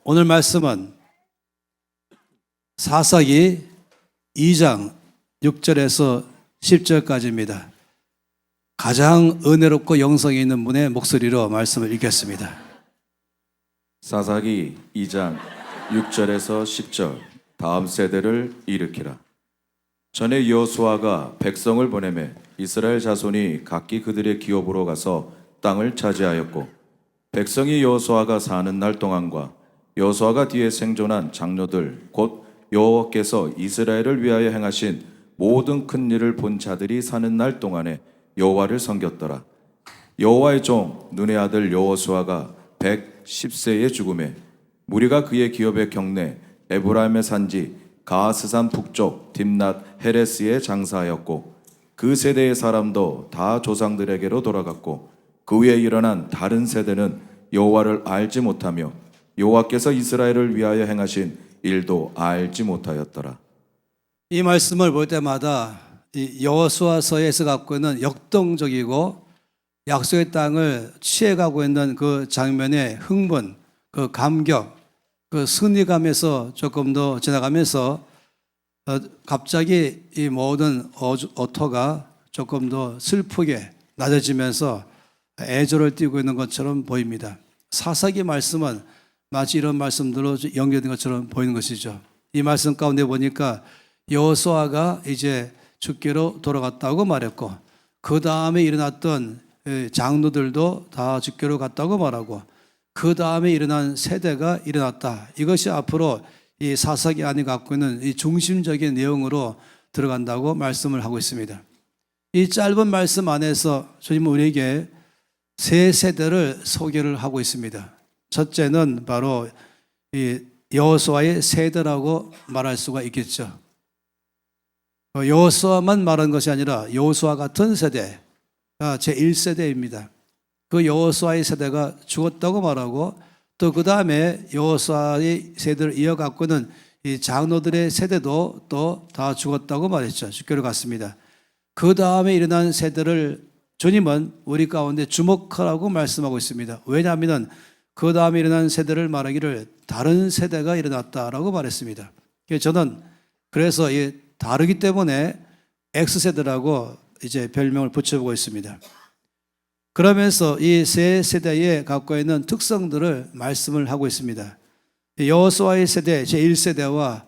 오늘 말씀은 사사기 2장 6절에서 10절까지입니다. 가장 은혜롭고 영성이 있는 분의 목소리로 말씀을 읽겠습니다. 사사기 2장 6절에서 10절. 다음 세대를 일으키라. 전에 여호수아가 백성을 보내매 이스라엘 자손이 각기 그들의 기업으로 가서 땅을 차지하였고, 백성이 여호수아가 사는 날 동안과 여호수아가 뒤에 생존한 장로들 곧 여호와께서 이스라엘을 위하여 행하신 모든 큰 일을 본 자들이 사는 날 동안에 여호와를 섬겼더라. 여호와의 종 눈의 아들 여호수아가 110세에 죽음에 무리가 그의 기업의 경내 에브라임의 산지 가스산 북쪽 딥낫 헤레스에 장사하였고, 그 세대의 사람도 다 조상들에게로 돌아갔고, 그 위에 일어난 다른 세대는 여호와를 알지 못하며 여호와께서 이스라엘을 위하여 행하신 일도 알지 못하였더라. 이 말씀을 볼 때마다 이 여호수아서에서 갖고 있는 역동적이고 약속의 땅을 취해가고 있는 그 장면의 흥분, 그 감격, 그 승리감에서 조금 더 지나가면서 갑자기 이 모든 어토가 조금 더 슬프게 낮아지면서 애조를 띠고 있는 것처럼 보입니다. 사사기 말씀은 마치 이런 말씀들로 연결된 것처럼 보이는 것이죠. 이 말씀 가운데 보니까 여호수아가 이제 죽게로 돌아갔다고 말했고, 그 다음에 일어났던 장로들도 다 죽게로 갔다고 말하고, 그 다음에 일어난 세대가 일어났다. 이것이 앞으로 이 사사기 안에 갖고 있는 이 중심적인 내용으로 들어간다고 말씀을 하고 있습니다. 이 짧은 말씀 안에서 주님은 우리에게 세 세대를 소개를 하고 있습니다. 첫째는 바로 이 여호수아의 세대라고 말할 수가 있겠죠. 여호수아만 말한 것이 아니라 여호수아 같은 세대가 제1세대입니다. 그 여호수아의 세대가 죽었다고 말하고, 또 그 다음에 여호수아의 세대를 이어갖고는 이 장로들의 세대도 또 다 죽었다고 말했죠. 죽게로 갔습니다. 그 다음에 일어난 세대를 주님은 우리 가운데 주목하라고 말씀하고 있습니다. 왜냐하면 그 다음에 일어난 세대를 말하기를 다른 세대가 일어났다라고 말했습니다. 저는 그래서 다르기 때문에 X세대라고 이제 별명을 붙여보고 있습니다. 그러면서 이 세 세대에 갖고 있는 특성들을 말씀을 하고 있습니다. 여호수아의 세대 제1세대와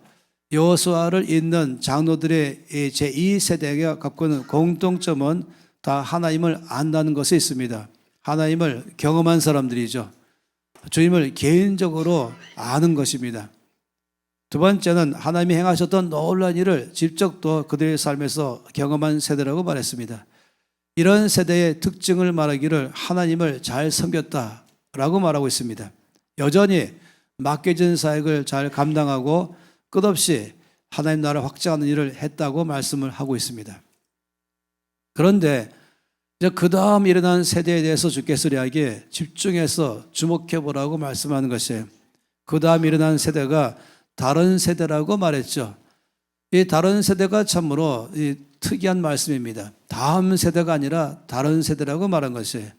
여호수아를 잇는 장로들의 제2세대가 갖고 있는 공통점은 다 하나님을 안다는 것에 있습니다. 하나님을 경험한 사람들이죠. 주님을 개인적으로 아는 것입니다. 두 번째는 하나님이 행하셨던 놀라운 일을 직접 또 그들의 삶에서 경험한 세대라고 말했습니다. 이런 세대의 특징을 말하기를 하나님을 잘 섬겼다라고 말하고 있습니다. 여전히 맡겨진 사역을 잘 감당하고 끝없이 하나님 나라를 확장하는 일을 했다고 말씀을 하고 있습니다. 그런데 이제 그 다음 일어난 세대에 대해서 주께서 우리에게 집중해서 주목해 보라고 말씀하는 것이에요. 그 다음 일어난 세대가 다른 세대라고 말했죠. 이 다른 세대가 참으로 특이한 말씀입니다. 다음 세대가 아니라 다른 세대라고 말한 것이에요.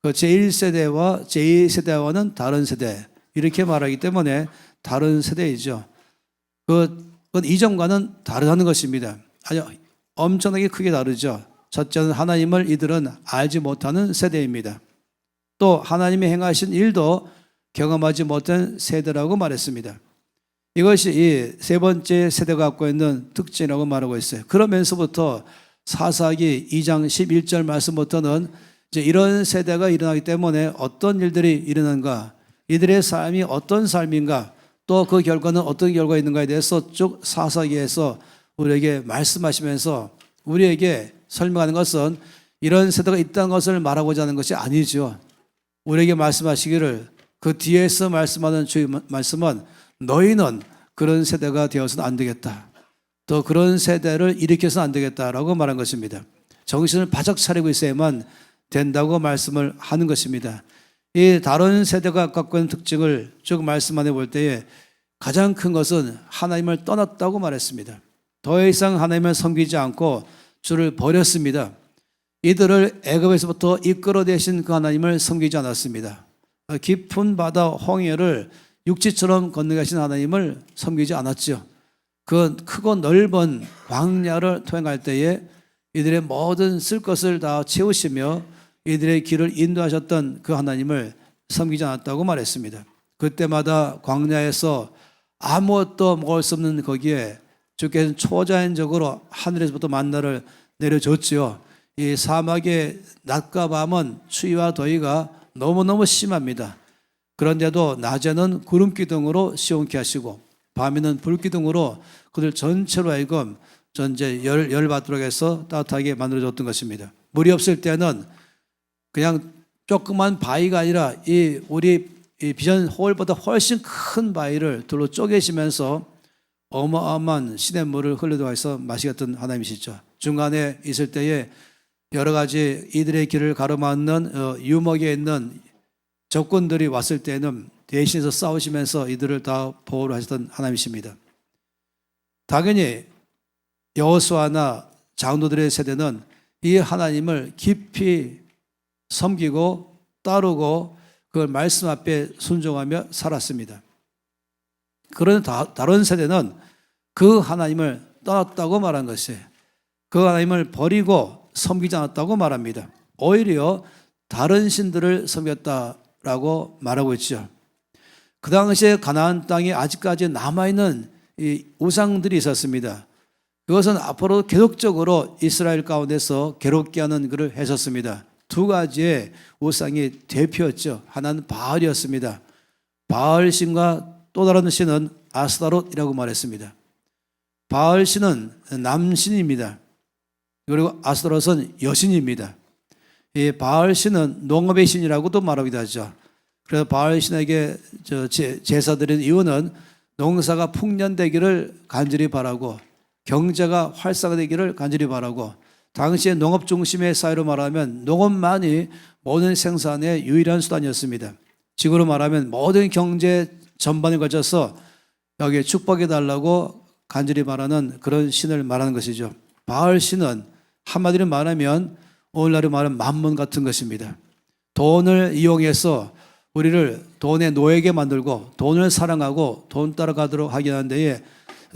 그 제1세대와 제2세대와는 다른 세대, 이렇게 말하기 때문에 다른 세대이죠. 그건 이전과는 다르다는 것입니다. 아주 엄청나게 크게 다르죠. 첫째는 하나님을 이들은 알지 못하는 세대입니다. 또 하나님이 행하신 일도 경험하지 못한 세대라고 말했습니다. 이것이 이 세 번째 세대가 갖고 있는 특징이라고 말하고 있어요. 그러면서부터 사사기 2장 11절 말씀부터는 이제 이런 세대가 일어나기 때문에 어떤 일들이 일어나는가, 이들의 삶이 어떤 삶인가, 또 그 결과는 어떤 결과가 있는가에 대해서 쭉 사사기에서 우리에게 말씀하시면서 우리에게 설명하는 것은 이런 세대가 있다는 것을 말하고자 하는 것이 아니죠. 우리에게 말씀하시기를 그 뒤에서 말씀하는 주의 말씀은 너희는 그런 세대가 되어서는 안 되겠다, 또 그런 세대를 일으켜서는 안 되겠다라고 말한 것입니다. 정신을 바짝 차리고 있어야만 된다고 말씀을 하는 것입니다. 이 다른 세대가 갖고 있는 특징을 쭉 말씀 안에 볼 때에 가장 큰 것은 하나님을 떠났다고 말했습니다. 더 이상 하나님을 섬기지 않고 주를 버렸습니다. 이들을 애굽에서부터 이끌어내신 그 하나님을 섬기지 않았습니다. 깊은 바다 홍해를 육지처럼 건너가신 하나님을 섬기지 않았죠. 그 크고 넓은 광야를 통행할 때에 이들의 모든 쓸 것을 다 채우시며 이들의 길을 인도하셨던 그 하나님을 섬기지 않았다고 말했습니다. 그때마다 광야에서 아무것도 먹을 수 없는 거기에 주께서는 초자연적으로 하늘에서부터 만나를 내려줬지요. 이 사막의 낮과 밤은 추위와 더위가 너무너무 심합니다. 그런데도 낮에는 구름 기둥으로 시원케 하시고 밤에는 불 기둥으로 그들 전체로 하여금 전제 열 받도록 해서 따뜻하게 만들어줬던 것입니다. 물이 없을 때는 그냥 조그만 바위가 아니라 우리 비전 홀보다 훨씬 큰 바위를 둘로 쪼개시면서 어마어마한 시냇물을 흘려도 해서 마시겠던 하나님이시죠. 중간에 있을 때에 여러 가지 이들의 길을 가로막는 유목에 있는 적군들이 왔을 때는 대신해서 싸우시면서 이들을 다 보호를 하셨던 하나님이십니다. 당연히 여호수아나 장로들의 세대는 이 하나님을 깊이 섬기고 따르고 그 말씀 앞에 순종하며 살았습니다. 그런데 다른 세대는 그 하나님을 떠났다고 말한 것이에요. 그 하나님을 버리고 섬기지 않았다고 말합니다. 오히려 다른 신들을 섬겼다라고 말하고 있죠. 그 당시에 가나안 땅에 아직까지 남아있는 이 우상들이 있었습니다. 그것은 앞으로 계속적으로 이스라엘 가운데서 괴롭게 하는 글을 했었습니다. 두 가지의 우상이 대표였죠. 하나는 바알이었습니다. 바알 신과 또 다른 신은 아스타롯이라고 말했습니다. 바알 신은 남신입니다. 그리고 아스타롯은 여신입니다. 이 바알 신은 농업의 신이라고도 말하기도 하죠. 그래서 바알 신에게 제사 드리는 이유는 농사가 풍년되기를 간절히 바라고 경제가 활성화되기를 간절히 바라고 당시의 농업 중심의 사회로 말하면 농업만이 모든 생산의 유일한 수단이었습니다. 지금으로 말하면 모든 경제 전반에 걸쳐서 여기에 축복해 달라고 간절히 바라는 그런 신을 말하는 것이죠. 바알 신은 한마디로 말하면 오늘날에 말하는 만몬 같은 것입니다. 돈을 이용해서 우리를 돈의 노예게 만들고 돈을 사랑하고 돈 따라가도록 하게 하는 데에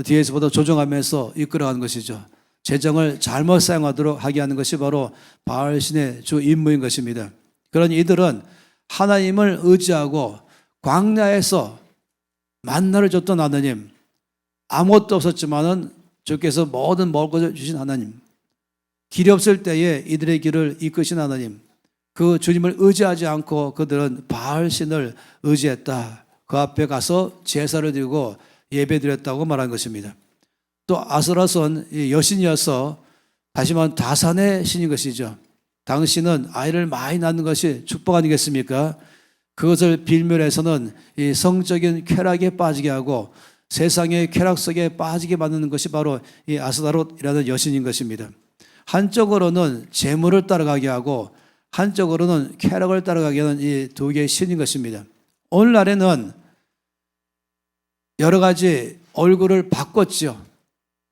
뒤에서부터 조종하면서 이끌어가는 것이죠. 재정을 잘못 사용하도록 하게 하는 것이 바로 바알신의 주 임무인 것입니다. 그런 이들은 하나님을 의지하고 광야에서 만나를 줬던 하나님, 아무것도 없었지만은 주께서 모든 먹을 것을 주신 하나님, 길이 없을 때에 이들의 길을 이끄신 하나님, 그 주님을 의지하지 않고 그들은 바알신을 의지했다. 그 앞에 가서 제사를 드리고 예배드렸다고 말한 것입니다. 또 아스라스는 여신이어서 다시 말하면 다산의 신인 것이죠. 당신은 아이를 많이 낳는 것이 축복 아니겠습니까? 그것을 빌면에서는 이 성적인 쾌락에 빠지게 하고 세상의 쾌락 속에 빠지게 만드는 것이 바로 이 아스타롯이라는 여신인 것입니다. 한쪽으로는 재물을 따라가게 하고 한쪽으로는 쾌락을 따라가게 하는 이 두 개의 신인 것입니다. 오늘날에는 여러 가지 얼굴을 바꿨죠.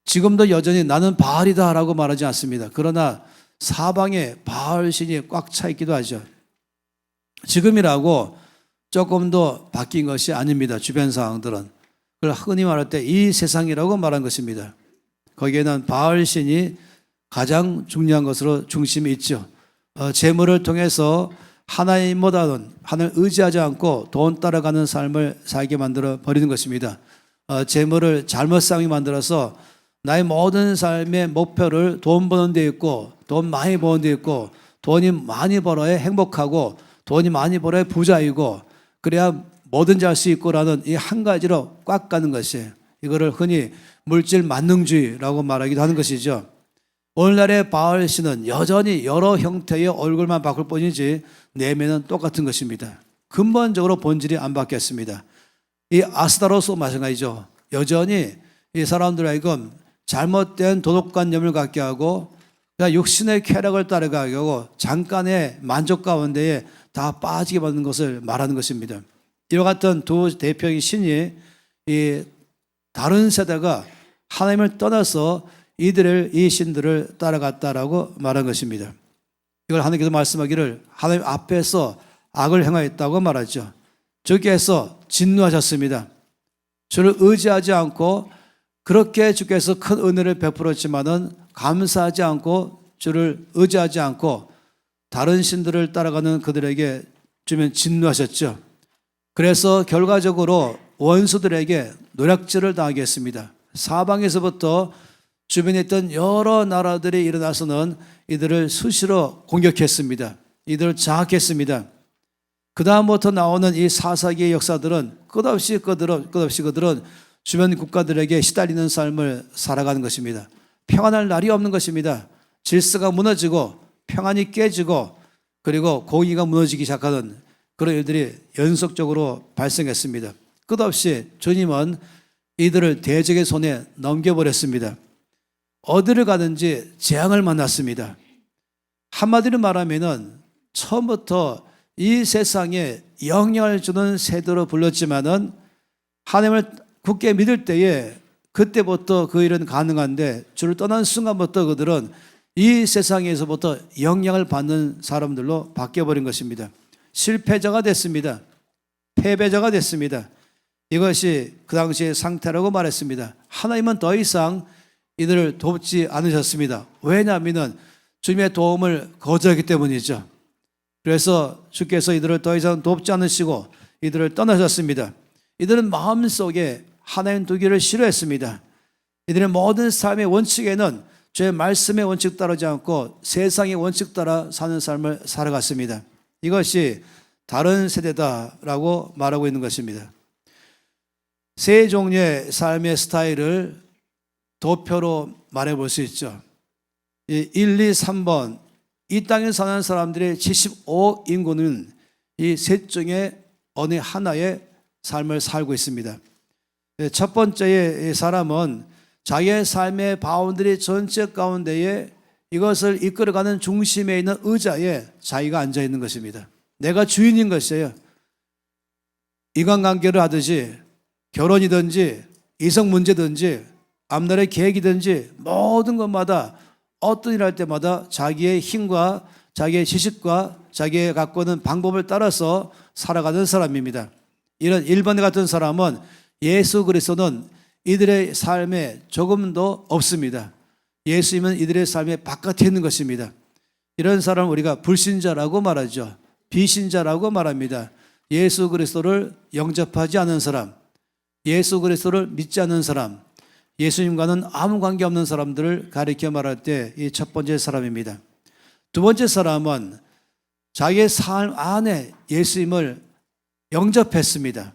지금도 여전히 나는 바알이다 라고 말하지 않습니다. 그러나 사방에 바알 신이 꽉 차 있기도 하죠. 지금이라고 조금 더 바뀐 것이 아닙니다. 주변 상황들은. 그걸 흔히 말할 때 이 세상이라고 말한 것입니다. 거기에는 바알 신이 가장 중요한 것으로 중심이 있죠. 재물을 통해서 하나님보다는 하나님을 의지하지 않고 돈 따라가는 삶을 살게 만들어 버리는 것입니다. 재물을 잘못 사용해 만들어서 나의 모든 삶의 목표를 돈 버는 데 있고 돈 많이 버는 데 있고 돈이 많이 벌어야 행복하고 돈이 많이 벌어야 부자이고 그래야 뭐든지 할 수 있고라는 이 한 가지로 꽉 가는 것이에요. 이거를 흔히 물질 만능주의라고 말하기도 하는 것이죠. 오늘날의 바알 신은 여전히 여러 형태의 얼굴만 바꿀 뿐이지 내면은 똑같은 것입니다. 근본적으로 본질이 안 바뀌었습니다. 이 아스타로스도 마찬가지죠. 여전히 이 사람들 하여금 잘못된 도덕관념을 갖게 하고 그냥 육신의 쾌락을 따라가게 하고 잠깐의 만족 가운데에 다 빠지게 만드는 것을 말하는 것입니다. 이와 같은 두 대표의 신이 이 다른 세대가 하나님을 떠나서 이 신들을 따라갔다라고 말한 것입니다. 이걸 하나님께서 말씀하기를 하나님 앞에서 악을 행하였다고 말하죠. 주께서 진노하셨습니다. 주를 의지하지 않고 그렇게 주께서 큰 은혜를 베풀었지만은 감사하지 않고 주를 의지하지 않고 다른 신들을 따라가는 그들에게 주면 진노하셨죠. 그래서 결과적으로 원수들에게 노략질을 당하게 했습니다. 사방에서부터 주변에 있던 여러 나라들이 일어나서는 이들을 수시로 공격했습니다. 이들을 장악했습니다. 그 다음부터 나오는 이 사사기의 역사들은 끝없이 그들은 주변 국가들에게 시달리는 삶을 살아가는 것입니다. 평안할 날이 없는 것입니다. 질서가 무너지고 평안이 깨지고 그리고 공의가 무너지기 시작하는 그런 일들이 연속적으로 발생했습니다. 끝없이 주님은 이들을 대적의 손에 넘겨버렸습니다. 어디를 가든지 재앙을 만났습니다. 한마디로 말하면은 처음부터 이 세상에 영향을 주는 세대로 불렀지만은 하나님을 굳게 믿을 때에 그때부터 그 일은 가능한데 주를 떠난 순간부터 그들은 이 세상에서부터 영향을 받는 사람들로 바뀌어버린 것입니다. 실패자가 됐습니다. 패배자가 됐습니다. 이것이 그 당시의 상태라고 말했습니다. 하나님은 더 이상 이들을 돕지 않으셨습니다. 왜냐하면 주님의 도움을 거절하기 때문이죠. 그래서 주께서 이들을 더 이상 돕지 않으시고 이들을 떠나셨습니다. 이들은 마음속에 하나님 두기를 싫어했습니다. 이들의 모든 삶의 원칙에는 주의 말씀의 원칙 따르지 않고 세상의 원칙 따라 사는 삶을 살아갔습니다. 이것이 다른 세대다라고 말하고 있는 것입니다. 세 종류의 삶의 스타일을 도표로 말해볼 수 있죠. 1, 2, 3번 이 땅에 사는 사람들의 75억 인구는 이 셋 중에 어느 하나의 삶을 살고 있습니다. 첫 번째의 사람은 자기의 삶의 바운드리 전체 가운데에 이것을 이끌어가는 중심에 있는 의자에 자기가 앉아 있는 것입니다. 내가 주인인 것이에요. 인간관계를 하듯이 결혼이든지 이성 문제든지 앞날의 계획이든지 모든 것마다 어떤 일을 할 때마다 자기의 힘과 자기의 지식과 자기가 갖고 있는 방법을 따라서 살아가는 사람입니다. 이런 1번 같은 사람은 예수 그리스도는 이들의 삶에 조금도 없습니다. 예수님은 이들의 삶의 바깥에 있는 것입니다. 이런 사람을 우리가 불신자라고 말하죠. 비신자라고 말합니다. 예수 그리스도를 영접하지 않은 사람, 예수 그리스도를 믿지 않는 사람, 예수님과는 아무 관계 없는 사람들을 가리켜 말할 때 이 첫 번째 사람입니다. 두 번째 사람은 자기의 삶 안에 예수님을 영접했습니다.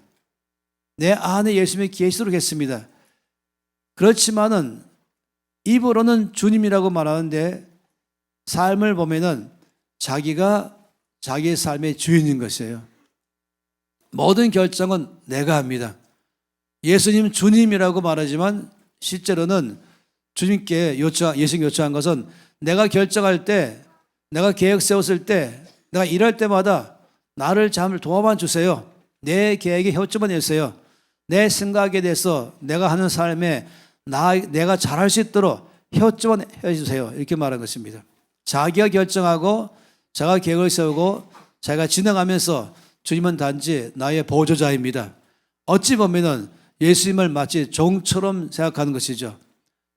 내 안에 예수님이 계시도록 했습니다. 그렇지만은 입으로는 주님이라고 말하는데 삶을 보면은 자기가 자기의 삶의 주인인 것이에요. 모든 결정은 내가 합니다. 예수님 주님이라고 말하지만 실제로는 주님께 예수님 요청한 것은 내가 결정할 때, 내가 계획 세웠을 때, 내가 일할 때마다 나를 잘 도와만 주세요. 내 계획에 협조만 해주세요. 내 생각에 대해서 내가 하는 삶에 내가 잘할 수 있도록 협조만 해주세요. 이렇게 말한 것입니다. 자기가 결정하고 자기가 계획을 세우고 자기가 진행하면서 주님은 단지 나의 보조자입니다. 어찌 보면은 예수님을 마치 종처럼 생각하는 것이죠.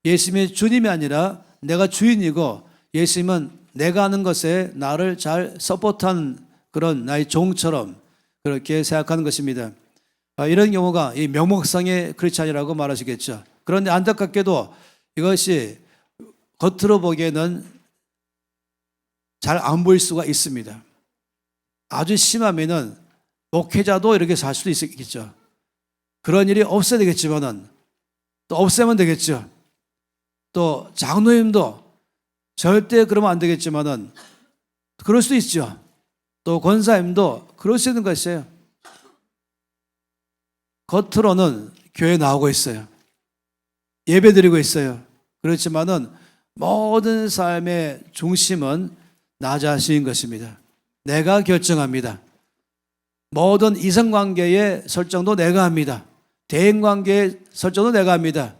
예수님이 주님이 아니라 내가 주인이고 예수님은 내가 하는 것에 나를 잘 서포트하는 그런 나의 종처럼 그렇게 생각하는 것입니다. 이런 경우가 이 명목상의 크리스찬이라고 말하시겠죠. 그런데 안타깝게도 이것이 겉으로 보기에는 잘 안 보일 수가 있습니다. 아주 심하면은 목회자도 이렇게 살 수도 있겠죠. 그런 일이 없어야 되겠지만은 또 없애면 되겠죠. 또 장로님도 절대 그러면 안 되겠지만은 그럴 수도 있죠. 또 권사님도 그럴 수 있는 것이에요. 겉으로는 교회 나오고 있어요. 예배 드리고 있어요. 그렇지만은 모든 삶의 중심은 나 자신인 것입니다. 내가 결정합니다. 모든 이성관계의 설정도 내가 합니다. 대인관계의 설정도 내가 합니다.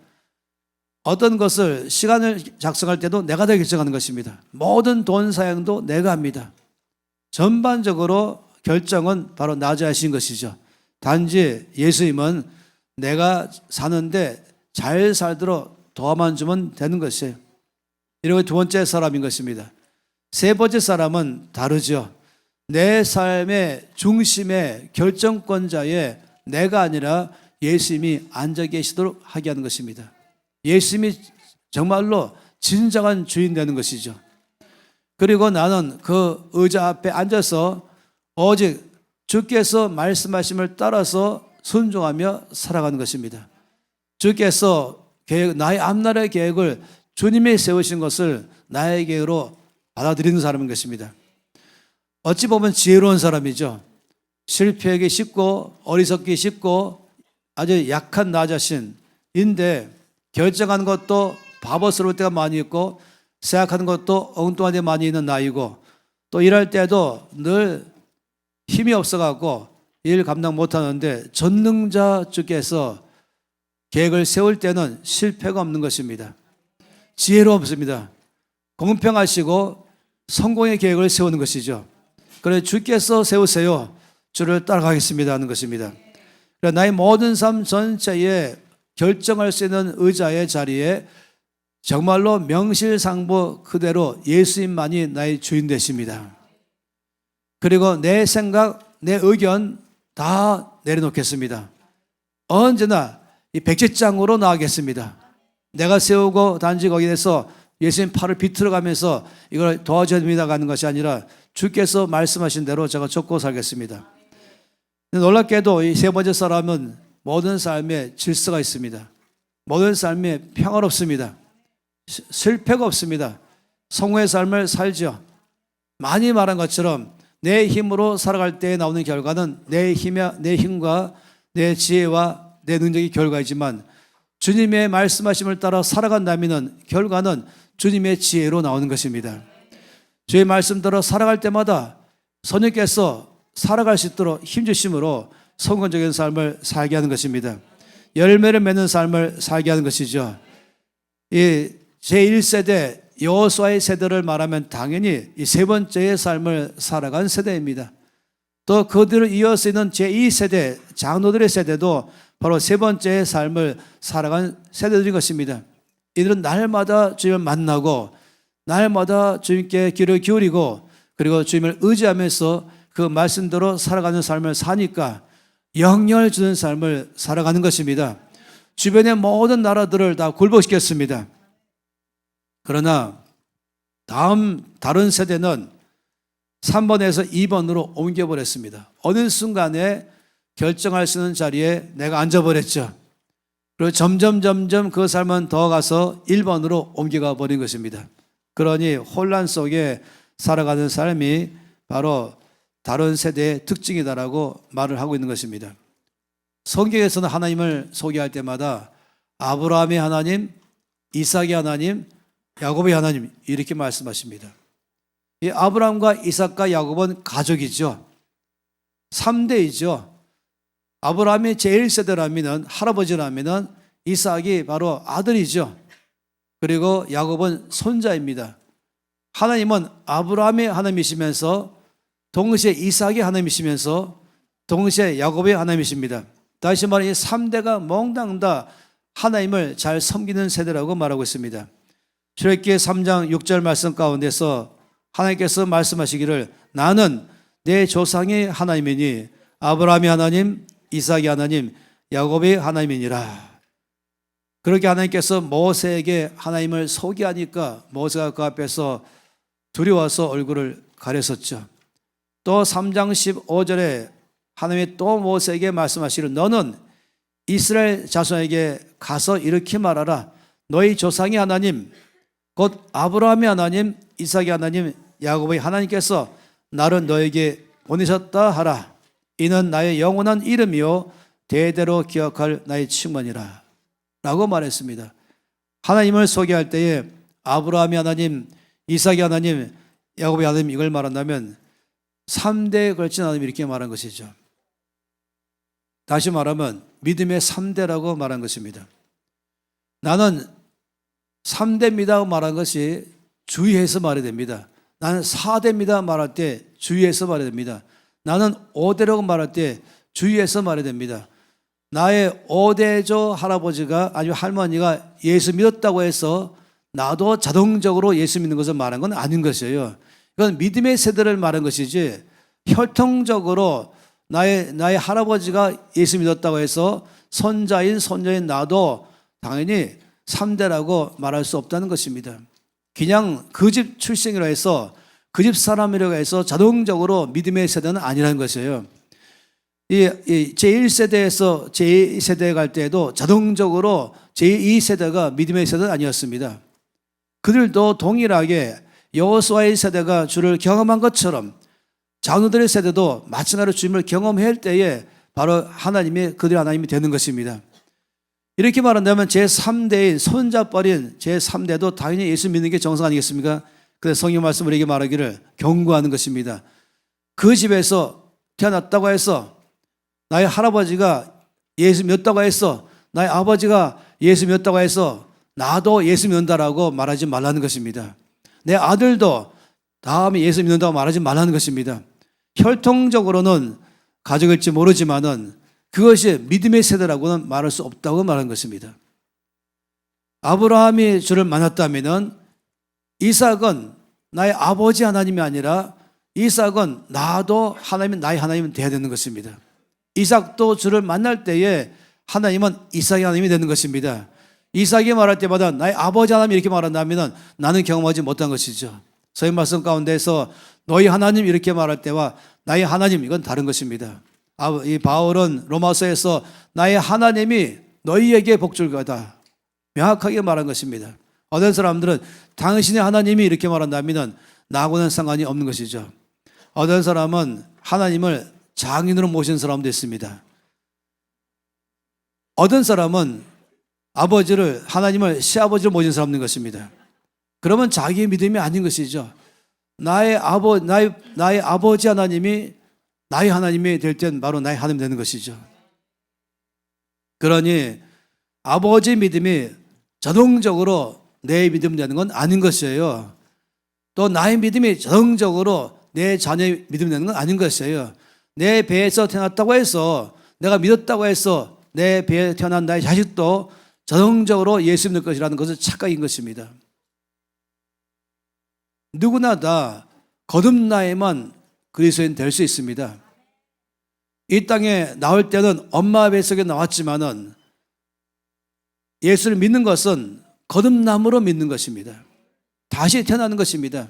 어떤 것을 시간을 작성할 때도 내가 다 결정하는 것입니다. 모든 돈 사용도 내가 합니다. 전반적으로 결정은 바로 나 자신인 것이죠. 단지 예수님은 내가 사는데 잘 살도록 도와만 주면 되는 것이에요. 이리고 두 번째 사람인 것입니다. 세 번째 사람은 다르죠. 내 삶의 중심의 결정권자에 내가 아니라 예수님이 앉아 계시도록 하게 하는 것입니다. 예수님이 정말로 진정한 주인 되는 것이죠. 그리고 나는 그 의자 앞에 앉아서 오직 주께서 말씀하심을 따라서 순종하며 살아가는 것입니다. 주께서 나의 앞날의 계획을 주님이 세우신 것을 나의 계획으로 받아들이는 사람인 것입니다. 어찌 보면 지혜로운 사람이죠. 실패하기 쉽고 어리석기 쉽고 아주 약한 나 자신인데 결정하는 것도 바보스러울 때가 많이 있고 생각하는 것도 엉뚱한 데 많이 있는 나이고 또 일할 때도 늘 힘이 없어갖고 일 감당 못하는데 전능자 주께서 계획을 세울 때는 실패가 없는 것입니다. 지혜롭습니다. 공평하시고 성공의 계획을 세우는 것이죠. 그래서 주께서 세우세요. 주를 따라가겠습니다 하는 것입니다. 나의 모든 삶 전체에 결정할 수 있는 의자의 자리에 정말로 명실상부 그대로 예수님만이 나의 주인 되십니다. 그리고 내 생각, 내 의견 다 내려놓겠습니다. 언제나 이 백지장으로 나가겠습니다. 내가 세우고 단지 거기에서 예수님 팔을 비틀어가면서 이걸 도와줘야 됩니다 가는 것이 아니라 주께서 말씀하신 대로 제가 쫓고 살겠습니다. 놀랍게도 이 세 번째 사람은 모든 삶에 질서가 있습니다. 모든 삶에 평화롭습니다. 실패가 없습니다. 성공의 삶을 살죠. 많이 말한 것처럼 내 힘으로 살아갈 때 나오는 결과는 내 힘과 내 지혜와 내 능력의 결과이지만 주님의 말씀하심을 따라 살아간다면 결과는 주님의 지혜로 나오는 것입니다. 주의 말씀대로 살아갈 때마다 선생님께서 살아갈 수 있도록 힘주심으로 성공적인 삶을 살게 하는 것입니다. 열매를 맺는 삶을 살게 하는 것이죠. 이 제1세대 여호수아의 세대를 말하면 당연히 이 세 번째의 삶을 살아간 세대입니다. 또 그들을 이어서 있는 제2세대 장로들의 세대도 바로 세 번째의 삶을 살아간 세대들인 것입니다. 이들은 날마다 주님을 만나고 날마다 주님께 귀를 기울이고 그리고 주님을 의지하면서 그 말씀대로 살아가는 삶을 사니까 영향을 주는 삶을 살아가는 것입니다. 주변의 모든 나라들을 다 굴복시켰습니다. 그러나 다른 세대는 3번에서 2번으로 옮겨버렸습니다. 어느 순간에 결정할 수 있는 자리에 내가 앉아버렸죠. 그리고 점점 그 삶은 더 가서 1번으로 옮겨가 버린 것입니다. 그러니 혼란 속에 살아가는 삶이 바로 다른 세대의 특징이다라고 말을 하고 있는 것입니다. 성경에서는 하나님을 소개할 때마다 아브라함의 하나님, 이삭의 하나님, 야곱의 하나님 이렇게 말씀하십니다. 이 아브라함과 이삭과 야곱은 가족이죠. 3대이죠. 아브라함이 제1세대라면 할아버지라면 이삭이 바로 아들이죠. 그리고 야곱은 손자입니다. 하나님은 아브라함의 하나님이시면서 동시에 이삭의 하나님이시면서 동시에 야곱의 하나님이십니다. 다시 말해 이 3대가 몽땅 다 하나님을 잘 섬기는 세대라고 말하고 있습니다. 출애굽기 3장 6절 말씀 가운데서 하나님께서 말씀하시기를 나는 내 조상의 하나님이니 아브라함의 하나님, 이삭의 하나님, 야곱의 하나님이니라. 그렇게 하나님께서 모세에게 하나님을 소개하니까 모세가 그 앞에서 두려워서 얼굴을 가렸었죠. 또 3장 15절에 하나님이 또 모세에게 말씀하시기를 너는 이스라엘 자손에게 가서 이렇게 말하라. 너희 조상의 하나님 곧 아브라함의 하나님, 이삭의 하나님, 야곱의 하나님께서 나를 너에게 보내셨다 하라. 이는 나의 영원한 이름이요 대대로 기억할 나의 칭언이라 라고 말했습니다. 하나님을 소개할 때에 아브라함의 하나님, 이삭의 하나님, 야곱의 하나님 이걸 말한다면 3대에 걸친 하나님 이렇게 말한 것이죠. 다시 말하면 믿음의 3대라고 말한 것입니다. 나는 3대입니다 말한 것이 주의해서 말해야 됩니다. 나는 4대입니다 말할 때 주의해서 말해야 됩니다. 나는 5대라고 말할 때 주의해서 말해야 됩니다. 나의 오대조 할아버지가 아니면 할머니가 예수 믿었다고 해서 나도 자동적으로 예수 믿는 것을 말한 건 아닌 것이에요. 이건 믿음의 세대를 말한 것이지 혈통적으로 나의 할아버지가 예수 믿었다고 해서 손자인 손녀인 나도 당연히 3대라고 말할 수 없다는 것입니다. 그냥 그 집 출생이라 해서 그 집 사람이라고 해서 자동적으로 믿음의 세대는 아니라는 것이에요. 이 제1세대에서 제2세대에 갈 때에도 자동적으로 제2세대가 믿음의 세대는 아니었습니다. 그들도 동일하게 여호수아의 세대가 주를 경험한 것처럼 장로들의 세대도 마찬가지로 주님을 경험할 때에 바로 그들의 하나님이 되는 것입니다. 이렇게 말한다면 제3대인 손자뻘인 제3대도 당연히 예수 믿는 게 정상 아니겠습니까? 그래서 성경 말씀 우리에게 말하기를 경고하는 것입니다. 그 집에서 태어났다고 해서 나의 할아버지가 예수 믿었다고 해서 나의 아버지가 예수 믿었다고 해서 나도 예수 믿는다라고 말하지 말라는 것입니다. 내 아들도 다음에 예수 믿는다고 말하지 말라는 것입니다. 혈통적으로는 가족일지 모르지만은 그것이 믿음의 세대라고는 말할 수 없다고 말한 것입니다. 아브라함이 주를 만났다면은 이삭은 나의 아버지 하나님이 아니라 이삭은 나도 하나님은 나의 하나님은 돼야 되는 것입니다. 이삭도 주를 만날 때에 하나님은 이삭의 하나님이 되는 것입니다. 이삭이 말할 때마다 나의 아버지 하나님 이렇게 말한다면 나는 경험하지 못한 것이죠. 서의 말씀 가운데서 너희 하나님 이렇게 말할 때와 나의 하나님 이건 다른 것입니다. 이 바울은 로마서에서 나의 하나님이 너희에게 복줄거다 명확하게 말한 것입니다. 어떤 사람들은 당신의 하나님이 이렇게 말한다면 나하고는 상관이 없는 것이죠. 어떤 사람은 하나님을 장인으로 모신 사람도 있습니다. 어떤 사람은 하나님을 시아버지로 모신 사람도 있는 것입니다. 그러면 자기의 믿음이 아닌 것이죠. 나의 아버지 하나님이 나의 하나님이 될 땐 바로 나의 하나님이 되는 것이죠. 그러니 아버지 믿음이 자동적으로 내 믿음 되는 건 아닌 것이에요. 또 나의 믿음이 자동적으로 내 자녀의 믿음 되는 건 아닌 것이에요. 내 배에서 태어났다고 해서 내가 믿었다고 해서 내 배에 태어난 나의 자식도 자동적으로 예수 믿을 것이라는 것은 착각인 것입니다. 누구나 다 거듭나야만 그리스도인 될 수 있습니다. 이 땅에 나올 때는 엄마 뱃속에 나왔지만은 예수를 믿는 것은 거듭남으로 믿는 것입니다. 다시 태어나는 것입니다.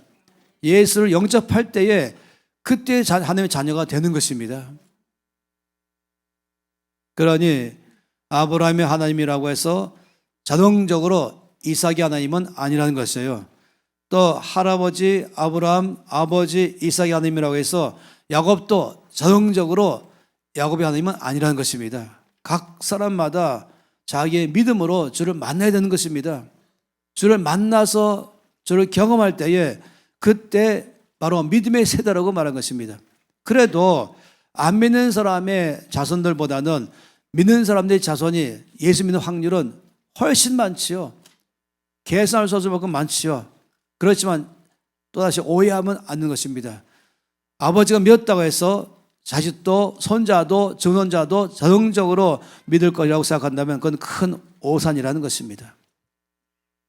예수를 영접할 때에 그때 하나님의 자녀가 되는 것입니다. 그러니 아브라함의 하나님이라고 해서 자동적으로 이삭의 하나님은 아니라는 것이에요. 또 할아버지 아브라함, 아버지 이삭의 하나님이라고 해서 야곱도 자동적으로 야곱의 하나님은 아니라는 것입니다. 각 사람마다 자기의 믿음으로 주를 만나야 되는 것입니다. 주를 만나서 주를 경험할 때에 그때 바로 믿음의 세대라고 말한 것입니다. 그래도 안 믿는 사람의 자손들보다는 믿는 사람들의 자손이 예수 믿는 확률은 훨씬 많지요. 계산할 수 없을 만큼 많지요. 그렇지만 또다시 오해하면 안 되는 것입니다. 아버지가 믿었다고 해서 자식도 손자도 증손자도 자동적으로 믿을 것이라고 생각한다면 그건 큰 오산이라는 것입니다.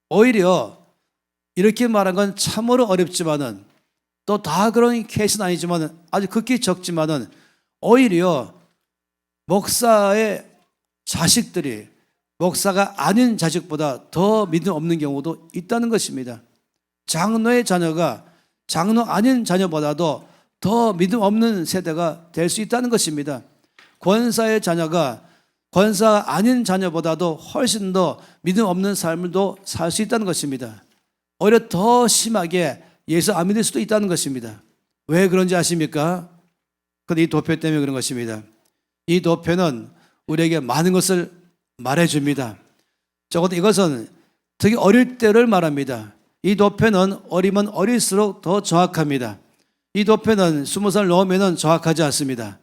오히려 이렇게 말한 건 참으로 어렵지만은 또 다 그런 케이스는 아니지만은 아주 극히 적지만은 오히려 목사의 자식들이 목사가 아닌 자식보다 더 믿음 없는 경우도 있다는 것입니다. 장로의 자녀가 장로 아닌 자녀보다도 더 믿음 없는 세대가 될 수 있다는 것입니다. 권사의 자녀가 권사 아닌 자녀보다도 훨씬 더 믿음 없는 삶을도 살 수 있다는 것입니다. 오히려 더 심하게 예수 안 믿을 수도 있다는 것입니다. 왜 그런지 아십니까? 그런데 이 도표 때문에 그런 것입니다. 이 도표는 우리에게 많은 것을 말해줍니다. 적어도 이것은 특히 어릴 때를 말합니다. 이 도표는 어리면 어릴수록 더 정확합니다. 이 도표는 20살 넘으면 정확하지 않습니다.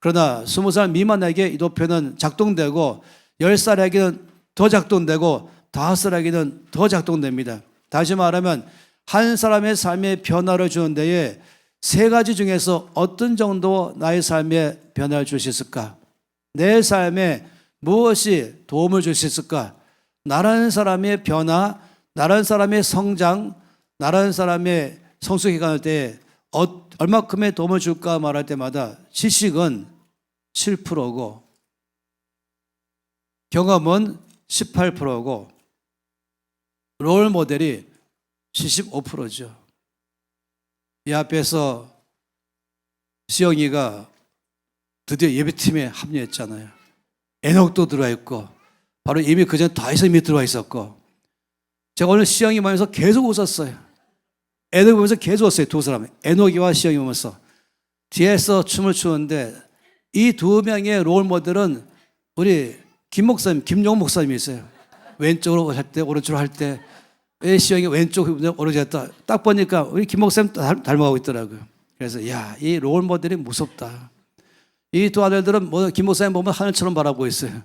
그러나 20살 미만에게 이 도표는 작동되고 10살에게는 더 작동되고 5살에게는 더 작동됩니다. 다시 말하면 한 사람의 삶에 변화를 주는 데에 세 가지 중에서 어떤 정도 나의 삶에 변화를 줄 수 있을까? 내 삶에 무엇이 도움을 줄 수 있을까? 나라는 사람의 변화, 나라는 사람의 성장, 나라는 사람의 성숙해가는 때에 얼마큼의 도움을 줄까 말할 때마다 지식은 7%고 경험은 18%고 롤 모델이 75%죠. 이 앞에서 시영이가 드디어 예배팀에 합류했잖아요. 에녹도 들어와 있고 바로 이미 그전 다윗이 이미 들어와 있었고 제가 오늘 시영이 보면서 계속 웃었어요. 에녹 보면서 계속 웃었어요. 두 사람 에녹이와 시영이 보면서 뒤에서 춤을 추는데 이 두 명의 롤 모델은 우리 김 목사님, 김용훈 목사님이 있어요. 왼쪽으로 할 때 오른쪽으로 할 때 시영이 왼쪽 오른쪽 했다. 딱 보니까 우리 김 목사님 닮아가고 있더라고요. 그래서 야, 이 롤 모델이 무섭다. 이 두 아들들은 뭐 김 목사님 보면 하늘처럼 바라보고 있어요.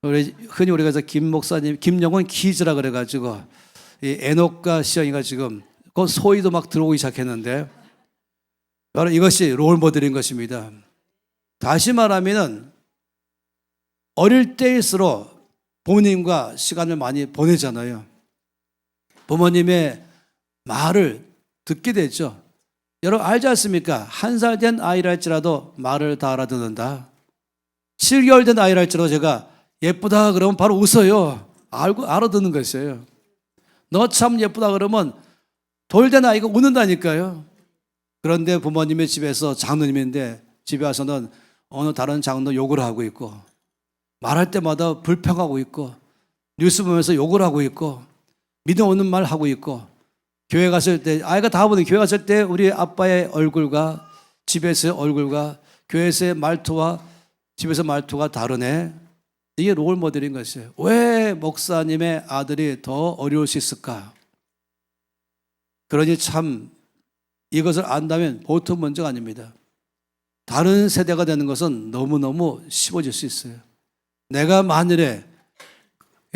흔히 우리가 그래서 김 목사님, 김영훈 키즈라 그래가지고 이 에녹과 시영이가 지금 그 소위도 막 들어오기 시작했는데 바로 이것이 롤 모델인 것입니다. 다시 말하면은 어릴 때일수록 부모님과 시간을 많이 보내잖아요. 부모님의 말을 듣게 되죠. 여러분 알지 않습니까? 1살 된 아이라 할지라도 말을 다 알아듣는다. 7개월 된 아이라 할지라도 제가 예쁘다 그러면 바로 웃어요. 알고 알아듣는 것이에요. 너 참 예쁘다 그러면 돌된 아이가 웃는다니까요. 그런데 부모님의 집에서 장로님인데 집에 와서는 어느 다른 장로 욕을 하고 있고 말할 때마다 불평하고 있고 뉴스 보면서 욕을 하고 있고 믿음 없는 말 하고 있고 교회 갔을 때 아이가 다 보니 교회 갔을 때 우리 아빠의 얼굴과 집에서의 얼굴과 교회에서의 말투와 집에서 말투가 다르네. 이게 롤 모델인 것이에요. 왜 목사님의 아들이 더 어려울 수 있을까? 그러니 참 이것을 안다면 보통 문제가 아닙니다. 다른 세대가 되는 것은 너무너무 쉬워질 수 있어요. 내가 만일에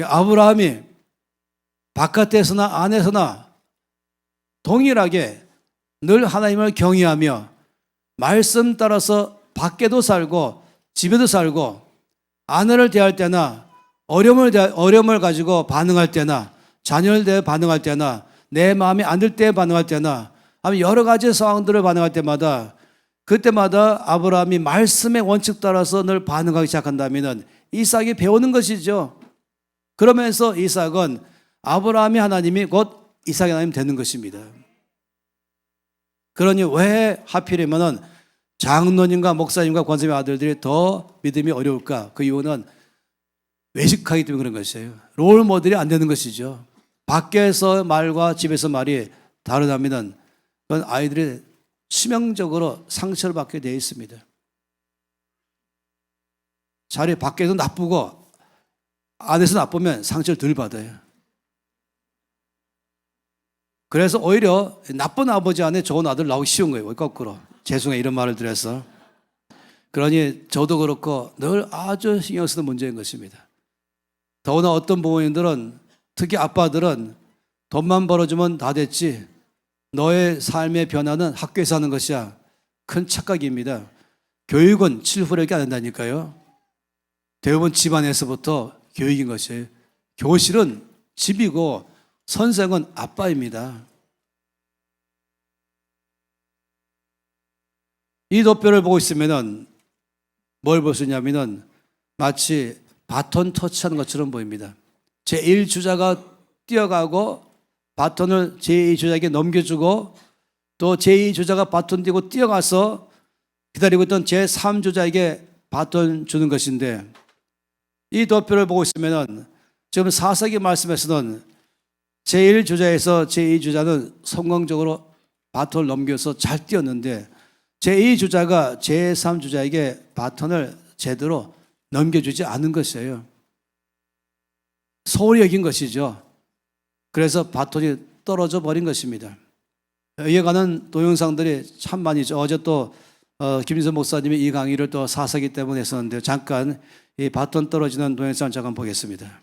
아브라함이 바깥에서나 안에서나 동일하게 늘 하나님을 경외하며 말씀 따라서 밖에도 살고 집에도 살고 아내를 대할 때나 어려움을 가지고 반응할 때나 자녀를 대해 반응할 때나 내 마음이 안 들 때 반응할 때나 아니면 여러 가지 상황들을 반응할 때마다 그때마다 아브라함이 말씀의 원칙 따라서 늘 반응하기 시작한다면 이삭이 배우는 것이죠. 그러면서 이삭은 아브라함이 하나님이 곧 이삭의 하나님 되는 것입니다. 그러니 왜 하필이면 장로님과 목사님과 권사님의 아들들이 더 믿음이 어려울까? 그 이유는 외식하기 때문에 그런 것이에요. 롤 모델이 안 되는 것이죠. 밖에서 말과 집에서 말이 다르다면 그건 아이들이 치명적으로 상처를 받게 되어 있습니다. 차라리 밖에서 나쁘고 안에서 나쁘면 상처를 덜 받아요. 그래서 오히려 나쁜 아버지 안에 좋은 아들 나오기 쉬운 거예요. 거꾸로. 죄송해요. 이런 말을 드려서. 그러니 저도 그렇고 늘 아주 신경 쓰는 문제인 것입니다. 더구나 어떤 부모님들은 특히 아빠들은 돈만 벌어주면 다 됐지. 너의 삶의 변화는 학교에서 하는 것이야. 큰 착각입니다. 교육은 칠후력이 안 된다니까요. 대부분 집안에서부터 교육인 것이에요. 교실은 집이고 선생은 아빠입니다. 이 도표를 보고 있으면 뭘 볼 수 있냐면 마치 바톤 터치하는 것처럼 보입니다. 제1주자가 뛰어가고 바톤을 제2주자에게 넘겨주고 또 제2주자가 바톤 들고 뛰어가서 기다리고 있던 제3주자에게 바톤 주는 것인데 이 도표를 보고 있으면 지금 4세기 말씀에서는 제1주자에서 제2주자는 성공적으로 바톤을 넘겨서 잘 뛰었는데 제2주자가 제3주자에게 바톤을 제대로 넘겨주지 않은 것이에요. 소홀히 여긴 것이죠. 그래서 바톤이 떨어져 버린 것입니다. 이에 관한 동영상들이 참 많이 있죠. 어제 또 김진선 목사님이 이 강의를 또 4세기 때문에 했었는데 잠깐 이 바톤 떨어지는 동영상을 잠깐 보겠습니다.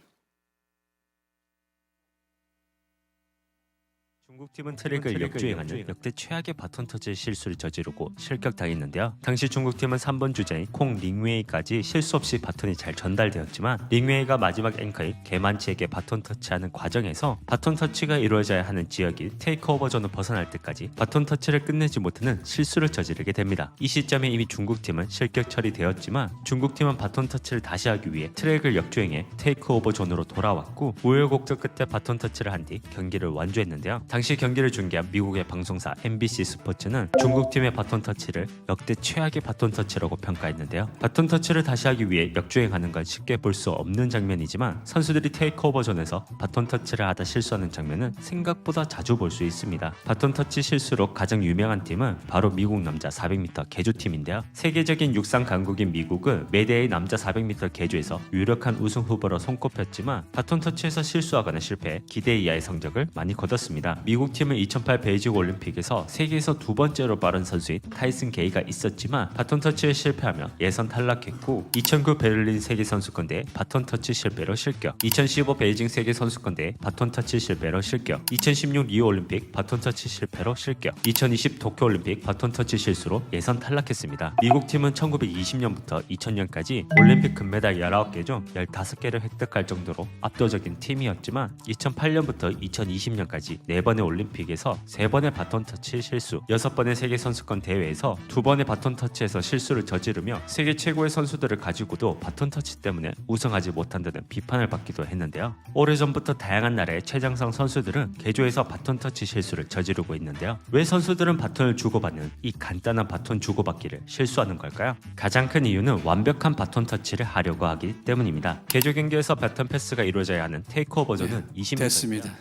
중국팀은 트랙을 역주행하는 역대 최악의 바톤 터치 실수를 저지르고 실격당했는데요. 당시 중국팀은 3번 주자인 콩 링웨이까지 실수 없이 바톤이 잘 전달되었지만 링웨이가 마지막 앵커인 개만치에게 바톤 터치하는 과정에서 바톤 터치가 이루어져야 하는 지역인 테이크오버 존을 벗어날 때까지 바톤 터치를 끝내지 못하는 실수를 저지르게 됩니다. 이 시점에 이미 중국팀은 실격 처리되었지만 중국팀은 바톤 터치를 다시 하기 위해 트랙을 역주행해 테이크오버 존으로 돌아왔고 우여곡절 끝에 바톤 터치를 한 뒤 경기를 완주했는데요. 당시 경기를 중계한 미국의 방송사 MBC 스포츠는 중국팀의 바톤 터치를 역대 최악의 바톤 터치라고 평가했는데요. 바톤 터치를 다시 하기 위해 역주행하는 건 쉽게 볼 수 없는 장면이지만 선수들이 테이크오버 존에서 바톤 터치를 하다 실수하는 장면은 생각보다 자주 볼 수 있습니다. 바톤 터치 실수로 가장 유명한 팀은 바로 미국 남자 400m 계주팀인데요. 세계적인 육상 강국인 미국은 매대의 남자 400m 계주에서 유력한 우승 후보로 손꼽혔지만 바톤 터치에서 실수하거나 실패해 기대 이하의 성적을 많이 거뒀습니다. 미국 팀은 2008 베이징 올림픽에서 세계에서 두 번째로 빠른 선수인 타이슨 게이가 있었지만 바톤 터치에 실패하며 예선 탈락했고 2009 베를린 세계선수권대회 바톤 터치 실패로 실격, 2015 베이징 세계선수권대회 바톤 터치 실패로 실격, 2016 리오 올림픽 바톤 터치 실패로 실격, 2020 도쿄 올림픽 바톤 터치 실수로 예선 탈락했습니다. 미국 팀은 1920년부터 2000년까지 올림픽 금메달 19개 중 15개를 획득할 정도로 압도적인 팀이었지만 2008년부터 2020년까지 4번의 올림픽에서 3번의 바톤 터치 실수, 6번의 세계 선수권 대회에서 2번의 바톤 터치에서 실수를 저지르며 세계 최고의 선수들을 가지고도 바톤 터치 때문에 우승하지 못한다는 비판을 받기도 했는데요. 오래전부터 다양한 나라의 최정상 선수들은 개조에서 바톤 터치 실수를 저지르고 있는데요. 왜 선수들은 바톤을 주고받는 이 간단한 바톤 주고받기를 실수하는 걸까요? 가장 큰 이유는 완벽한 바톤 터치를 하려고 하기 때문입니다. 개조 경기에서 바톤 패스가 이루어져야 하는 테이크오버 존은 20m 됐습니다.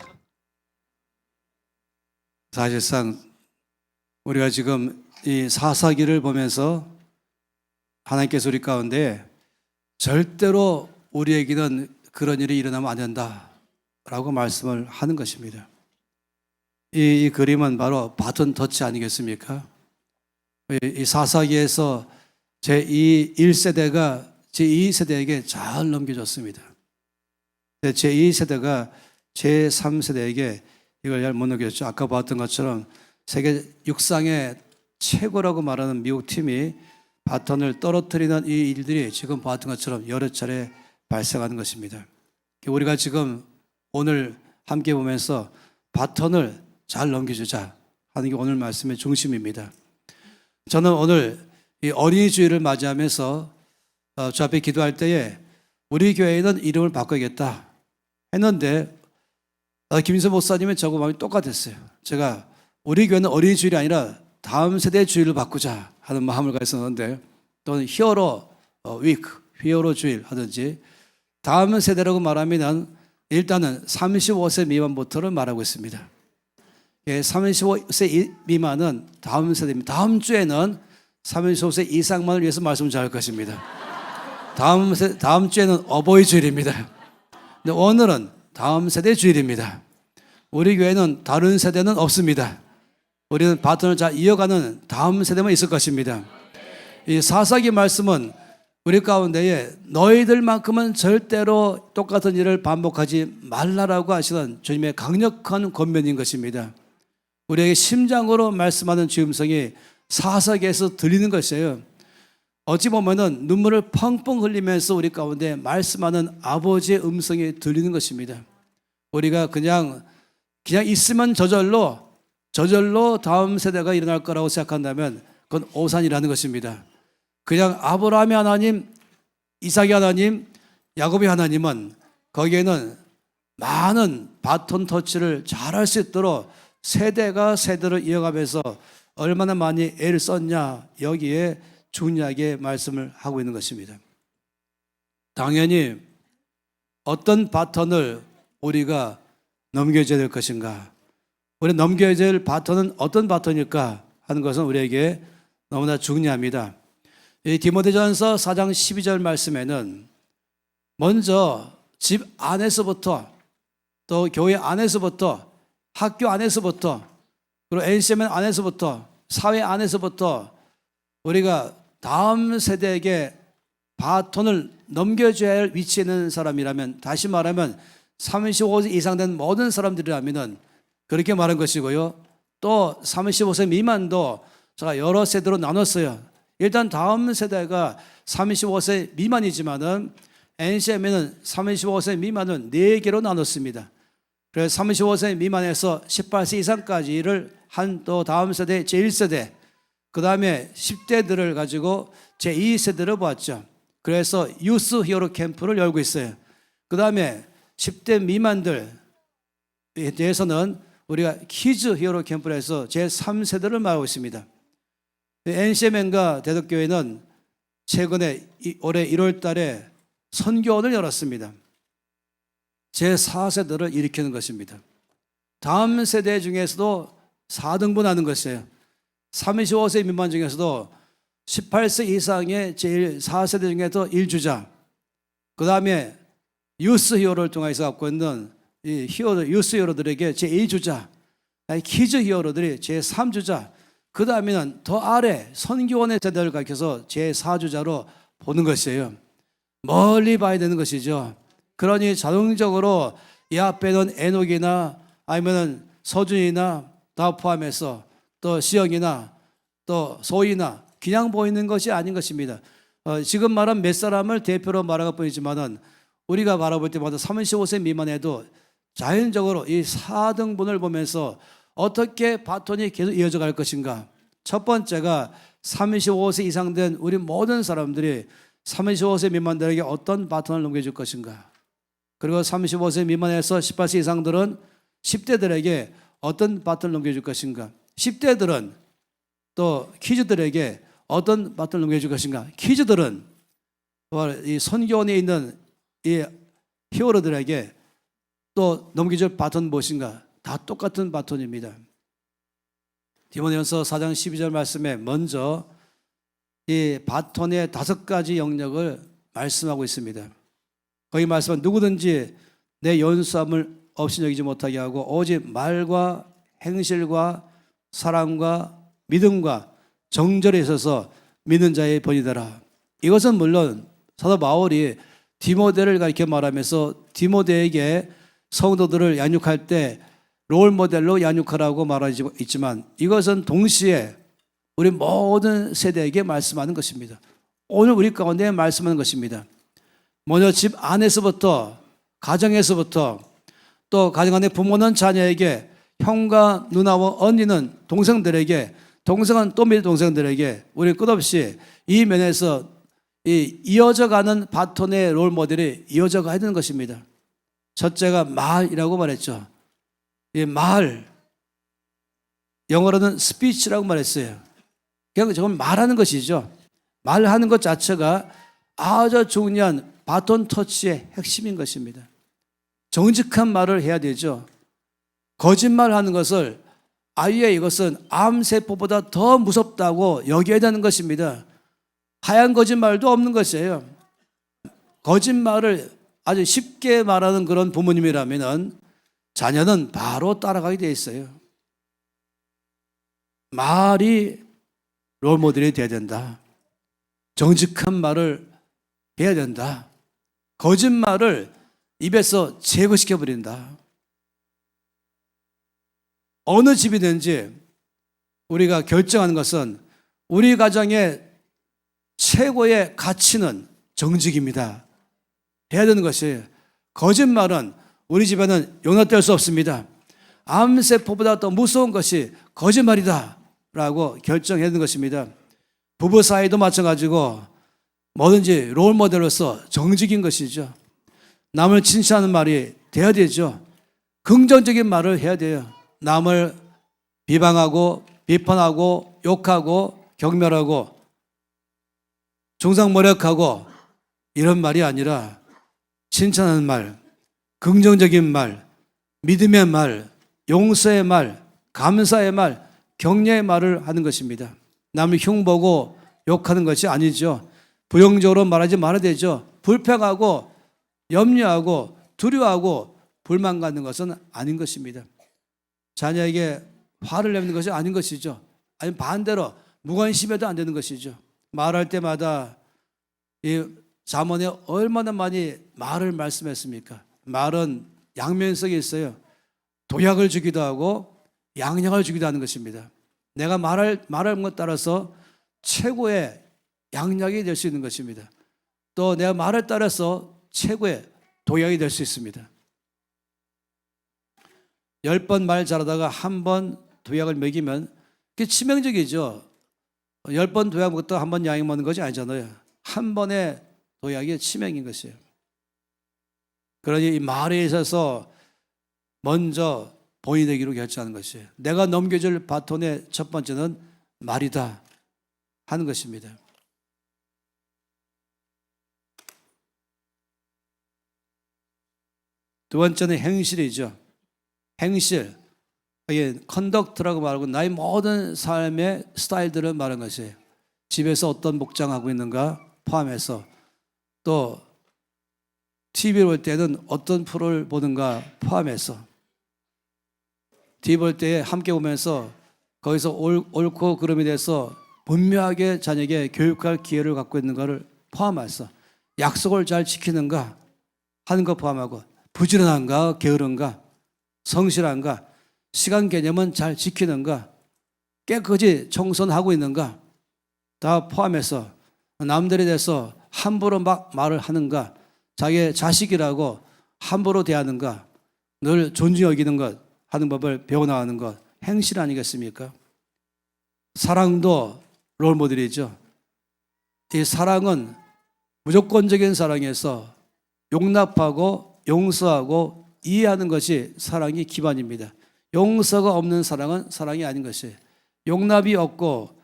사실상 우리가 지금 이 사사기를 보면서 하나님께서 우리 가운데 절대로 우리에게는 그런 일이 일어나면 안 된다라고 말씀을 하는 것입니다. 이 그림은 바로 바톤 터치 아니겠습니까? 이 사사기에서 제1세대가 제2세대에게 잘 넘겨줬습니다. 제2세대가 제3세대에게 이걸 잘 못 넘겼죠. 아까 봤던 것처럼 세계 육상의 최고라고 말하는 미국 팀이 바톤을 떨어뜨리는 이 일들이 지금 봤던 것처럼 여러 차례 발생하는 것입니다. 우리가 지금 오늘 함께 보면서 바톤을 잘 넘겨주자 하는 게 오늘 말씀의 중심입니다. 저는 오늘 이 어린이 주일을 맞이하면서 저 앞에 기도할 때에 우리 교회는 이름을 바꿔야겠다 했는데 김인수 목사님의 저거 마음이 똑같았어요. 제가 우리 교회는 어린이 주일이 아니라 다음 세대 주일을 바꾸자 하는 마음을 가졌었는데 또는 히어로 위크, 히어로 주일 하든지 다음 세대라고 말하면 일단은 35세 미만부터를 말하고 있습니다. 35세 미만은 다음 세대입니다. 다음 주에는 35세 이상만을 위해서 말씀을 잘할 것입니다. 다음 주에는 어버이 주일입니다. 근데 오늘은 다음 세대 주일입니다. 우리 교회는 다른 세대는 없습니다. 우리는 바톤을 잘 이어가는 다음 세대만 있을 것입니다. 이 사사기 말씀은 우리 가운데에 너희들만큼은 절대로 똑같은 일을 반복하지 말라라고 하시는 주님의 강력한 권면인 것입니다. 우리에게 심장으로 말씀하는 주음성이 사사기에서 들리는 것이에요. 어찌 보면은 눈물을 펑펑 흘리면서 우리 가운데 말씀하는 아버지의 음성이 들리는 것입니다. 우리가 그냥 있으면 저절로 다음 세대가 일어날 거라고 생각한다면 그건 오산이라는 것입니다. 그냥 아브라함의 하나님, 이삭의 하나님, 야곱의 하나님은 거기에는 많은 바톤 터치를 잘할 수 있도록 세대가 세대를 이어가면서 얼마나 많이 애를 썼냐 여기에 중요하게 말씀을 하고 있는 것입니다. 당연히 어떤 바톤을 우리가 넘겨줘야 될 것인가, 우리 넘겨야 될 바톤은 어떤 바톤일까 하는 것은 우리에게 너무나 중요합니다. 이 디모데전서 4장 12절 말씀에는 먼저 집 안에서부터 또 교회 안에서부터 학교 안에서부터 그리고 NCMN 안에서부터 사회 안에서부터 우리가 다음 세대에게 바톤을 넘겨줘야 할 위치에 있는 사람이라면, 다시 말하면 35세 이상 된 모든 사람들이라면 그렇게 말한 것이고요. 또 35세 미만도 제가 여러 세대로 나눴어요. 일단 다음 세대가 35세 미만이지만은 NCM에는 35세 미만은 4개로 나눴습니다. 그래서 35세 미만에서 18세 이상까지를 한 또 다음 세대 제1세대, 그 다음에 10대들을 가지고 제2세대를 보았죠. 그래서 유스 히어로 캠프를 열고 있어요. 그 다음에 10대 미만들에 대해서는 우리가 키즈 히어로 캠프를 해서 제3세대를 말하고 있습니다. NCM과 대덕교회는 최근에 올해 1월 달에 선교원을 열었습니다. 제4세대를 일으키는 것입니다. 다음 세대 중에서도 4등분하는 것이에요. 35세 미만 중에서도 18세 이상의 제4세대 중에도 1주자, 그 다음에 유스 히어로를 통해서 갖고 있는 이 유스 히어로들에게 제2주자, 키즈 히어로들이 제3주자, 그 다음에는 더 아래 선교원의 세대를 가리켜서 제4주자로 보는 것이에요. 멀리 봐야 되는 것이죠. 그러니 자동적으로 이 앞에는 에녹이나 아니면 서준이나 다 포함해서 또 시영이나 또 소희나 그냥 보이는 것이 아닌 것입니다. 지금 말한 몇 사람을 대표로 말하고 보이지만은 우리가 바라볼 때마다 35세 미만에도 자연적으로 이 4등분을 보면서 어떻게 바톤이 계속 이어져 갈 것인가. 첫 번째가 35세 이상 된 우리 모든 사람들이 35세 미만들에게 어떤 바톤을 넘겨줄 것인가. 그리고 35세 미만에서 18세 이상들은 10대들에게 어떤 바톤을 넘겨줄 것인가. 10대들은 또 키즈들에게 어떤 바톤을 넘겨줄 것인가. 키즈들은 이 선교원에 있는 이 히어로들에게 또 넘겨줄 바톤 무엇인가. 다 똑같은 바톤입니다. 디모데전서 4장 12절 말씀에 먼저 이 바톤의 5가지 영역을 말씀하고 있습니다. 거기 말씀은 누구든지 내 연수함을 없이 여기지 못하게 하고 오직 말과 행실과 사랑과 믿음과 정절에 있어서 믿는 자의 본이더라. 이것은 물론 사도 바울이 디모데를 가리켜 말하면서 디모데에게 성도들을 양육할 때 롤모델로 양육하라고 말하고 있지만 이것은 동시에 우리 모든 세대에게 말씀하는 것입니다. 오늘 우리 가운데 말씀하는 것입니다. 먼저 집 안에서부터, 가정에서부터, 또 가정 안에 부모는 자녀에게, 형과 누나와 언니는 동생들에게, 동생은 또 밑 동생들에게, 우리 끝없이 이 면에서 이어져 가는 바톤의 롤 모델이 이어져 가야 되는 것입니다. 첫째가 말이라고 말했죠. 이 말, 영어로는 스피치라고 말했어요. 그냥 저건 말하는 것이죠. 말하는 것 자체가 아주 중요한 바톤 터치의 핵심인 것입니다. 정직한 말을 해야 되죠. 거짓말하는 것을 아예 이것은 암세포보다 더 무섭다고 여겨야 되는 것입니다. 하얀 거짓말도 없는 것이에요. 거짓말을 아주 쉽게 말하는 그런 부모님이라면 자녀는 바로 따라가게 돼 있어요. 말이 롤모델이 돼야 된다. 정직한 말을 해야 된다. 거짓말을 입에서 제거시켜버린다. 어느 집이든지 우리가 결정하는 것은 우리 가정의 최고의 가치는 정직입니다. 해야 되는 것이에요. 거짓말은 우리 집에는 용납될 수 없습니다. 암세포보다 더 무서운 것이 거짓말이다 라고 결정해야 되는 것입니다. 부부 사이도 마찬가지고 뭐든지 롤모델로서 정직인 것이죠. 남을 칭찬하는 말이 돼야 되죠. 긍정적인 말을 해야 돼요. 남을 비방하고 비판하고 욕하고 경멸하고 중상모략하고 이런 말이 아니라 칭찬하는 말, 긍정적인 말, 믿음의 말, 용서의 말, 감사의 말, 격려의 말을 하는 것입니다. 남을 흉보고 욕하는 것이 아니죠. 부정적으로 말하지 말아야 되죠. 불평하고 염려하고 두려워하고 불만 갖는 것은 아닌 것입니다. 자녀에게 화를 내는 것이 아닌 것이죠. 아니 반대로 무관심해도 안 되는 것이죠. 말할 때마다 이 잠언에 얼마나 많이 말을 말씀했습니까? 말은 양면성이 있어요. 도약을 주기도 하고 양약을 주기도 하는 것입니다. 내가 말할 것 따라서 최고의 양약이 될 수 있는 것입니다. 또 내가 말을 따라서 최고의 도약이 될 수 있습니다. 10번 말 잘하다가 한 번 도약을 먹이면 그게 치명적이죠. 10번 도약 먹다가 한 번 양약 먹는 것이 아니잖아요. 한 번의 도약이 치명인 것이에요. 그러니 이 말에 있어서 먼저 본이 되기로 결정하는 것이에요. 내가 넘겨줄 바톤의 첫 번째는 말이다 하는 것입니다. 두 번째는 행실이죠. 행실. 이게 컨덕트라고 말하고 나의 모든 삶의 스타일들을 말하는 것이에요. 집에서 어떤 복장하고 있는가 포함해서, 또 TV를 볼 때는 어떤 프로를 보는가 포함해서, TV 볼 때 함께 보면서 거기서 옳고 그름에 대해서 분명하게 자녀에게 교육할 기회를 갖고 있는가를 포함해서, 약속을 잘 지키는가 하는 것 포함하고, 부지런한가 게으른가, 성실한가, 시간 개념은 잘 지키는가, 깨끗이 청소하고 있는가 다 포함해서, 남들에 대해서 함부로 막 말을 하는가, 자기의 자식이라고 함부로 대하는가, 늘 존중 여기는 것 하는 법을 배워나가는 것, 행실 아니겠습니까? 사랑도 롤모델이죠. 이 사랑은 무조건적인 사랑에서 용납하고 용서하고 이해하는 것이 사랑의 기반입니다. 용서가 없는 사랑은 사랑이 아닌 것이에요. 용납이 없고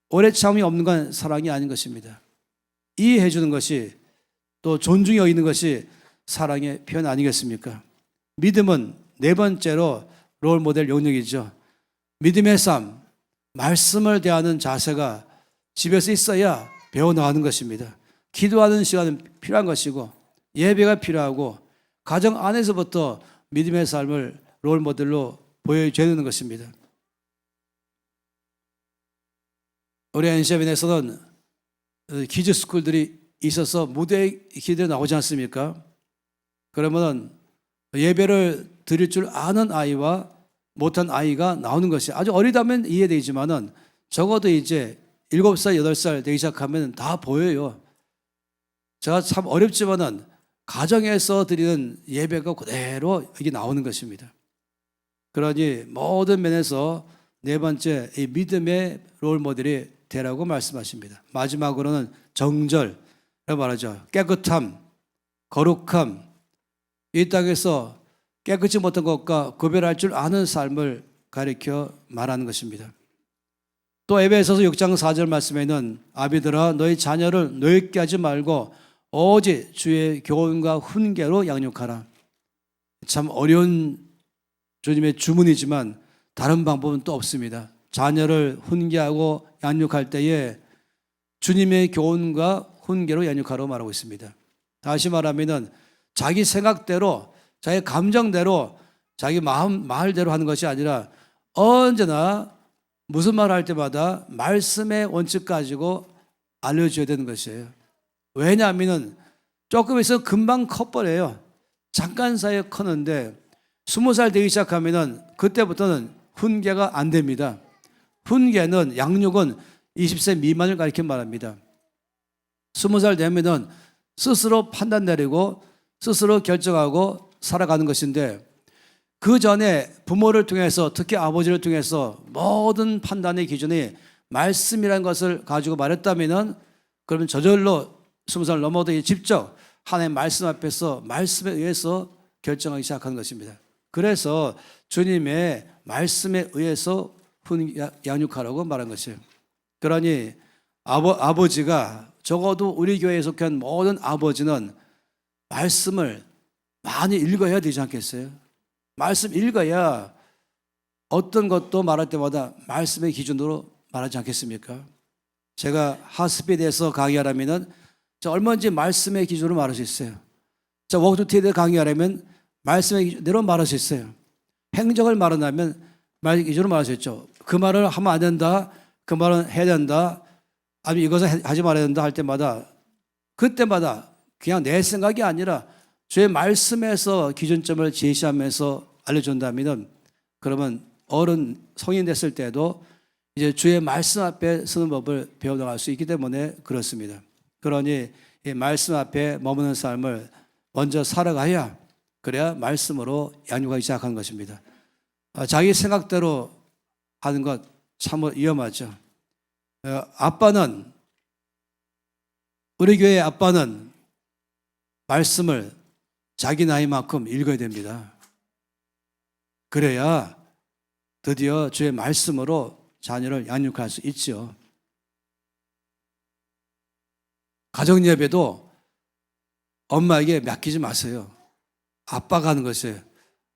오래 참음이 없는 건 사랑이 아닌 것입니다. 이해해 주는 것이, 또 존중이 여기는 것이 사랑의 표현 아니겠습니까? 믿음은 네 번째로 롤모델 영역이죠. 믿음의 삶, 말씀을 대하는 자세가 집에서 있어야 배워나가는 것입니다. 기도하는 시간은 필요한 것이고, 예배가 필요하고, 가정 안에서부터 믿음의 삶을 롤모델로 보여줘야 되는 것입니다. 우리 NCM에서는 키즈스쿨들이 있어서 무대에 기대에 나오지 않습니까? 그러면 예배를 드릴 줄 아는 아이와 못한 아이가 나오는 것이, 아주 어리다면 이해되지만은 적어도 이제 7살, 8살 되기 시작하면 다 보여요. 제가 참 어렵지만은 가정에서 드리는 예배가 그대로 여기 나오는 것입니다. 그러니 모든 면에서 네 번째, 이 믿음의 롤모델이 되라고 말씀하십니다. 마지막으로는 정절이라고 말하죠. 깨끗함, 거룩함, 이 땅에서 깨끗이 못한 것과 구별할 줄 아는 삶을 가리켜 말하는 것입니다. 또 에베소서 6장 4절 말씀에는 아비들아 너희 자녀를 노엽게 하지 말고 오직 주의 교훈과 훈계로 양육하라. 참 어려운 주님의 주문이지만 다른 방법은 또 없습니다. 자녀를 훈계하고 양육할 때에 주님의 교훈과 훈계로 양육하라고 말하고 있습니다. 다시 말하면 자기 생각대로, 자기 감정대로, 자기 말대로 하는 것이 아니라 언제나 무슨 말을 할 때마다 말씀의 원칙 가지고 알려줘야 되는 것이에요. 왜냐하면 조금 있으면 금방 커버려요. 잠깐 사이에 커는데 20살 되기 시작하면 그때부터는 훈계가 안 됩니다. 훈계는, 양육은 20세 미만을 가리켜 말합니다. 20살 되면 스스로 판단 내리고 스스로 결정하고 살아가는 것인데, 그 전에 부모를 통해서, 특히 아버지를 통해서 모든 판단의 기준이 말씀이라는 것을 가지고 말했다면, 그러면 저절로 20살 넘어도 직접 하나님의 말씀 앞에서 말씀에 의해서 결정하기 시작하는 것입니다. 그래서 주님의 말씀에 의해서 양육하라고 말한 것이에요. 그러니 아버지가, 적어도 우리 교회에 속한 모든 아버지는 말씀을 많이 읽어야 되지 않겠어요? 말씀 읽어야 어떤 것도 말할 때마다 말씀의 기준으로 말하지 않겠습니까? 제가 하스피드에서 강의하려면 얼마든지 말씀의 기준으로 말할 수 있어요. 워크투티에 강의하려면 말씀의 기준으로 말할 수 있어요. 행정을 말하려면 말 기준으로 말할 수 있죠. 그 말을 하면 안 된다, 그 말은 해야 된다, 아니면 이것은 하지 말아야 된다 할 때마다, 그때마다 그냥 내 생각이 아니라 주의 말씀에서 기준점을 제시하면서 알려준다면은 그러면 어른 성인 됐을 때도 이제 주의 말씀 앞에 서는 법을 배워나갈 수 있기 때문에 그렇습니다. 그러니 이 말씀 앞에 머무는 삶을 먼저 살아가야 그래야 말씀으로 양육하기 시작하는 것입니다. 자기 생각대로 하는 것 참 위험하죠. 아빠는 우리 교회 아빠는 말씀을 자기 나이만큼 읽어야 됩니다. 그래야 드디어 주의 말씀으로 자녀를 양육할 수 있죠. 가정예배도 엄마에게 맡기지 마세요. 아빠가 하는 것이에요.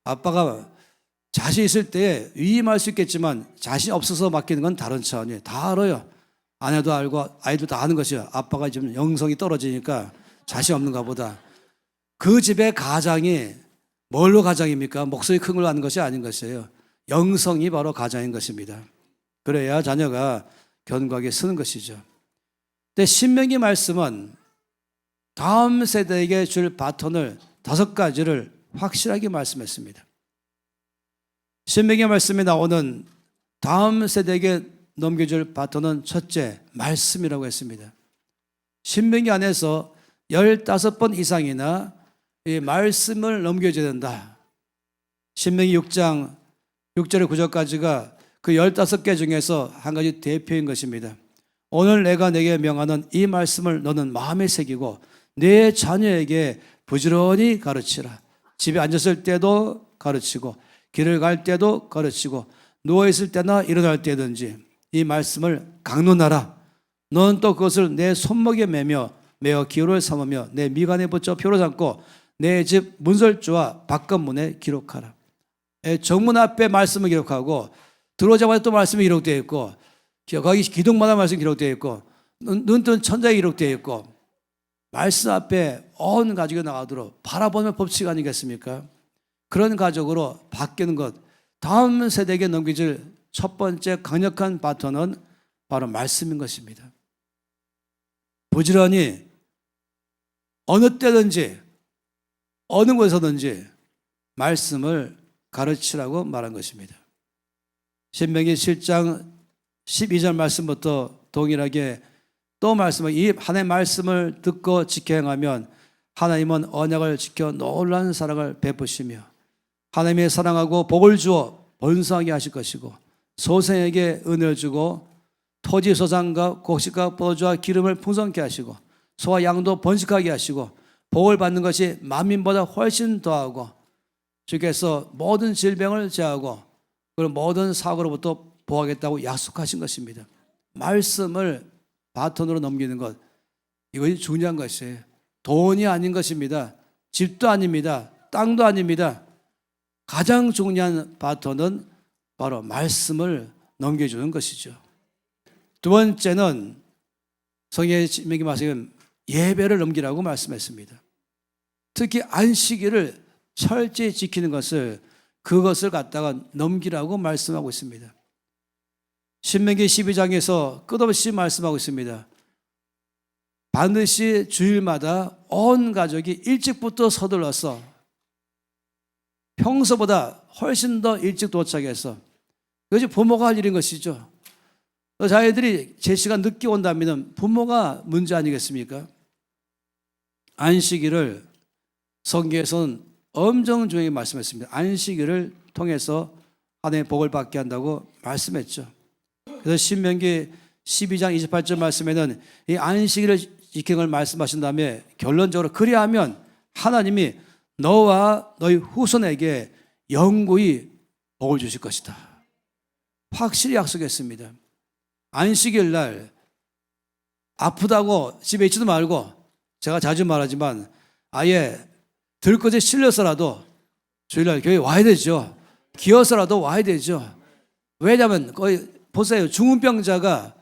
아빠가 자신 있을 때 위임할 수 있겠지만 자신 없어서 맡기는 건 다른 차원이에요. 다 알아요. 아내도 알고 아이도 다 아는 것이에요. 아빠가 지금 영성이 떨어지니까 자신 없는가 보다. 그 집의 가장이 뭘로 가장입니까? 목소리 큰 걸로 하는 것이 아닌 것이에요. 영성이 바로 가장인 것입니다. 그래야 자녀가 견고하게 서는 것이죠. 근데 신명기 말씀은 다음 세대에게 줄 바톤을 5가지를 확실하게 말씀했습니다. 신명기 말씀에 나오는 다음 세대에게 넘겨줄 바톤은 첫째, 말씀이라고 했습니다. 신명기 안에서 15번 이상이나 이 말씀을 넘겨줘야 된다. 신명기 6장 6절에 9절까지가 그 15개 중에서 한 가지 대표인 것입니다. 오늘 내가 내게 명하는 이 말씀을 너는 마음에 새기고 내 자녀에게 부지런히 가르치라. 집에 앉았을 때도 가르치고 길을 갈 때도 가르치고 누워있을 때나 일어날 때든지 이 말씀을 강론하라. 너는 또 그것을 내 손목에 매며 기호를 삼으며 내 미간에 붙여 표로 삼고 내 집 문설주와 바깥문에 기록하라. 정문 앞에 말씀을 기록하고 들어오자마자 또 말씀이 기록되어 있고 거기 기둥마다 말씀이 기록되어 있고 눈뜬 천장에 기록되어 있고 말씀 앞에 온 가족이 나가도록 바라보는 법칙 아니겠습니까? 그런 가족으로 바뀌는 것, 다음 세대에게 넘겨질 첫 번째 강력한 바톤은 바로 말씀인 것입니다. 부지런히 어느 때든지 어느 곳에서든지 말씀을 가르치라고 말한 것입니다. 신명기 7장 12절 말씀부터 동일하게 또 말씀을 이 하나님의 말씀을 듣고 지켜 행하면 하나님은 언약을 지켜 놀라운 사랑을 베푸시며 하나님의 사랑하고 복을 주어 번성하게 하실 것이고 소생에게 은혜를 주고 토지 소산과 곡식과 포도주와 기름을 풍성케 하시고 소와 양도 번식하게 하시고 복을 받는 것이 만민보다 훨씬 더하고 주께서 모든 질병을 제하고 그리고 모든 사고로부터 보호하겠다고 약속하신 것입니다. 말씀을 바톤으로 넘기는 것, 이것이 중요한 것이에요. 돈이 아닌 것입니다. 집도 아닙니다. 땅도 아닙니다. 가장 중요한 바톤은 바로 말씀을 넘겨주는 것이죠. 두 번째는 성경의 신명기 말씀은 예배를 넘기라고 말씀했습니다. 특히 안식일을 철저히 지키는 것을 그것을 갖다가 넘기라고 말씀하고 있습니다. 신명기 12장에서 끝없이 말씀하고 있습니다. 반드시 주일마다 온 가족이 일찍부터 서둘러서 평소보다 훨씬 더 일찍 도착해서 이것이 부모가 할 일인 것이죠. 자녀들이 제 시간 늦게 온다면 부모가 문제 아니겠습니까? 안식일을 성경에서는 엄청 중요하게 말씀했습니다. 안식일을 통해서 하나님의 복을 받게 한다고 말씀했죠. 그래서 신명기 12장 28절 말씀에는 이 안식일을 지키는 걸 말씀하신 다음에 결론적으로 그리하면 하나님이 너와 너희 후손에게 영구히 복을 주실 것이다. 확실히 약속했습니다. 안식일 날 아프다고 집에 있지도 말고 제가 자주 말하지만 아예 들것에 실려서라도 주일날 교회 와야 되죠. 기어서라도 와야 되죠. 왜냐하면 거의 보세요. 중풍병자가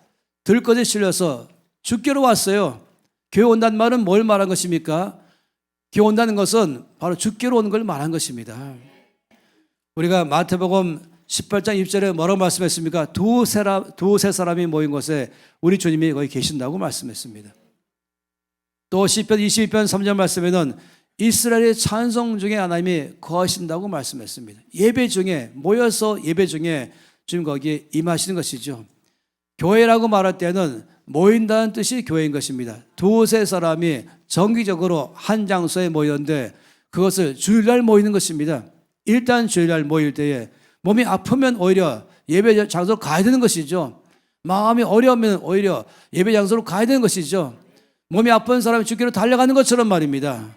들것에 실려서 죽기로 왔어요. 교회 온다는 말은 뭘 말한 것입니까? 교회 온다는 것은 바로 죽기로 오는 걸 말한 것입니다. 우리가 마태복음 18장 1절에 뭐라고 말씀했습니까? 두세 사람이 모인 곳에 우리 주님이 거기 계신다고 말씀했습니다. 또 시편 22편 3절 말씀에는 이스라엘의 찬송 중에 하나님이 거하신다고 말씀했습니다. 예배 중에 모여서 예배 중에 주님 거기에 임하시는 것이죠. 교회라고 말할 때는 모인다는 뜻이 교회인 것입니다. 두세 사람이 정기적으로 한 장소에 모였는데 그것을 주일날 모이는 것입니다. 일단 주일날 모일 때에 몸이 아프면 오히려 예배 장소로 가야 되는 것이죠. 마음이 어려우면 오히려 예배 장소로 가야 되는 것이죠. 몸이 아픈 사람이 죽기로 달려가는 것처럼 말입니다.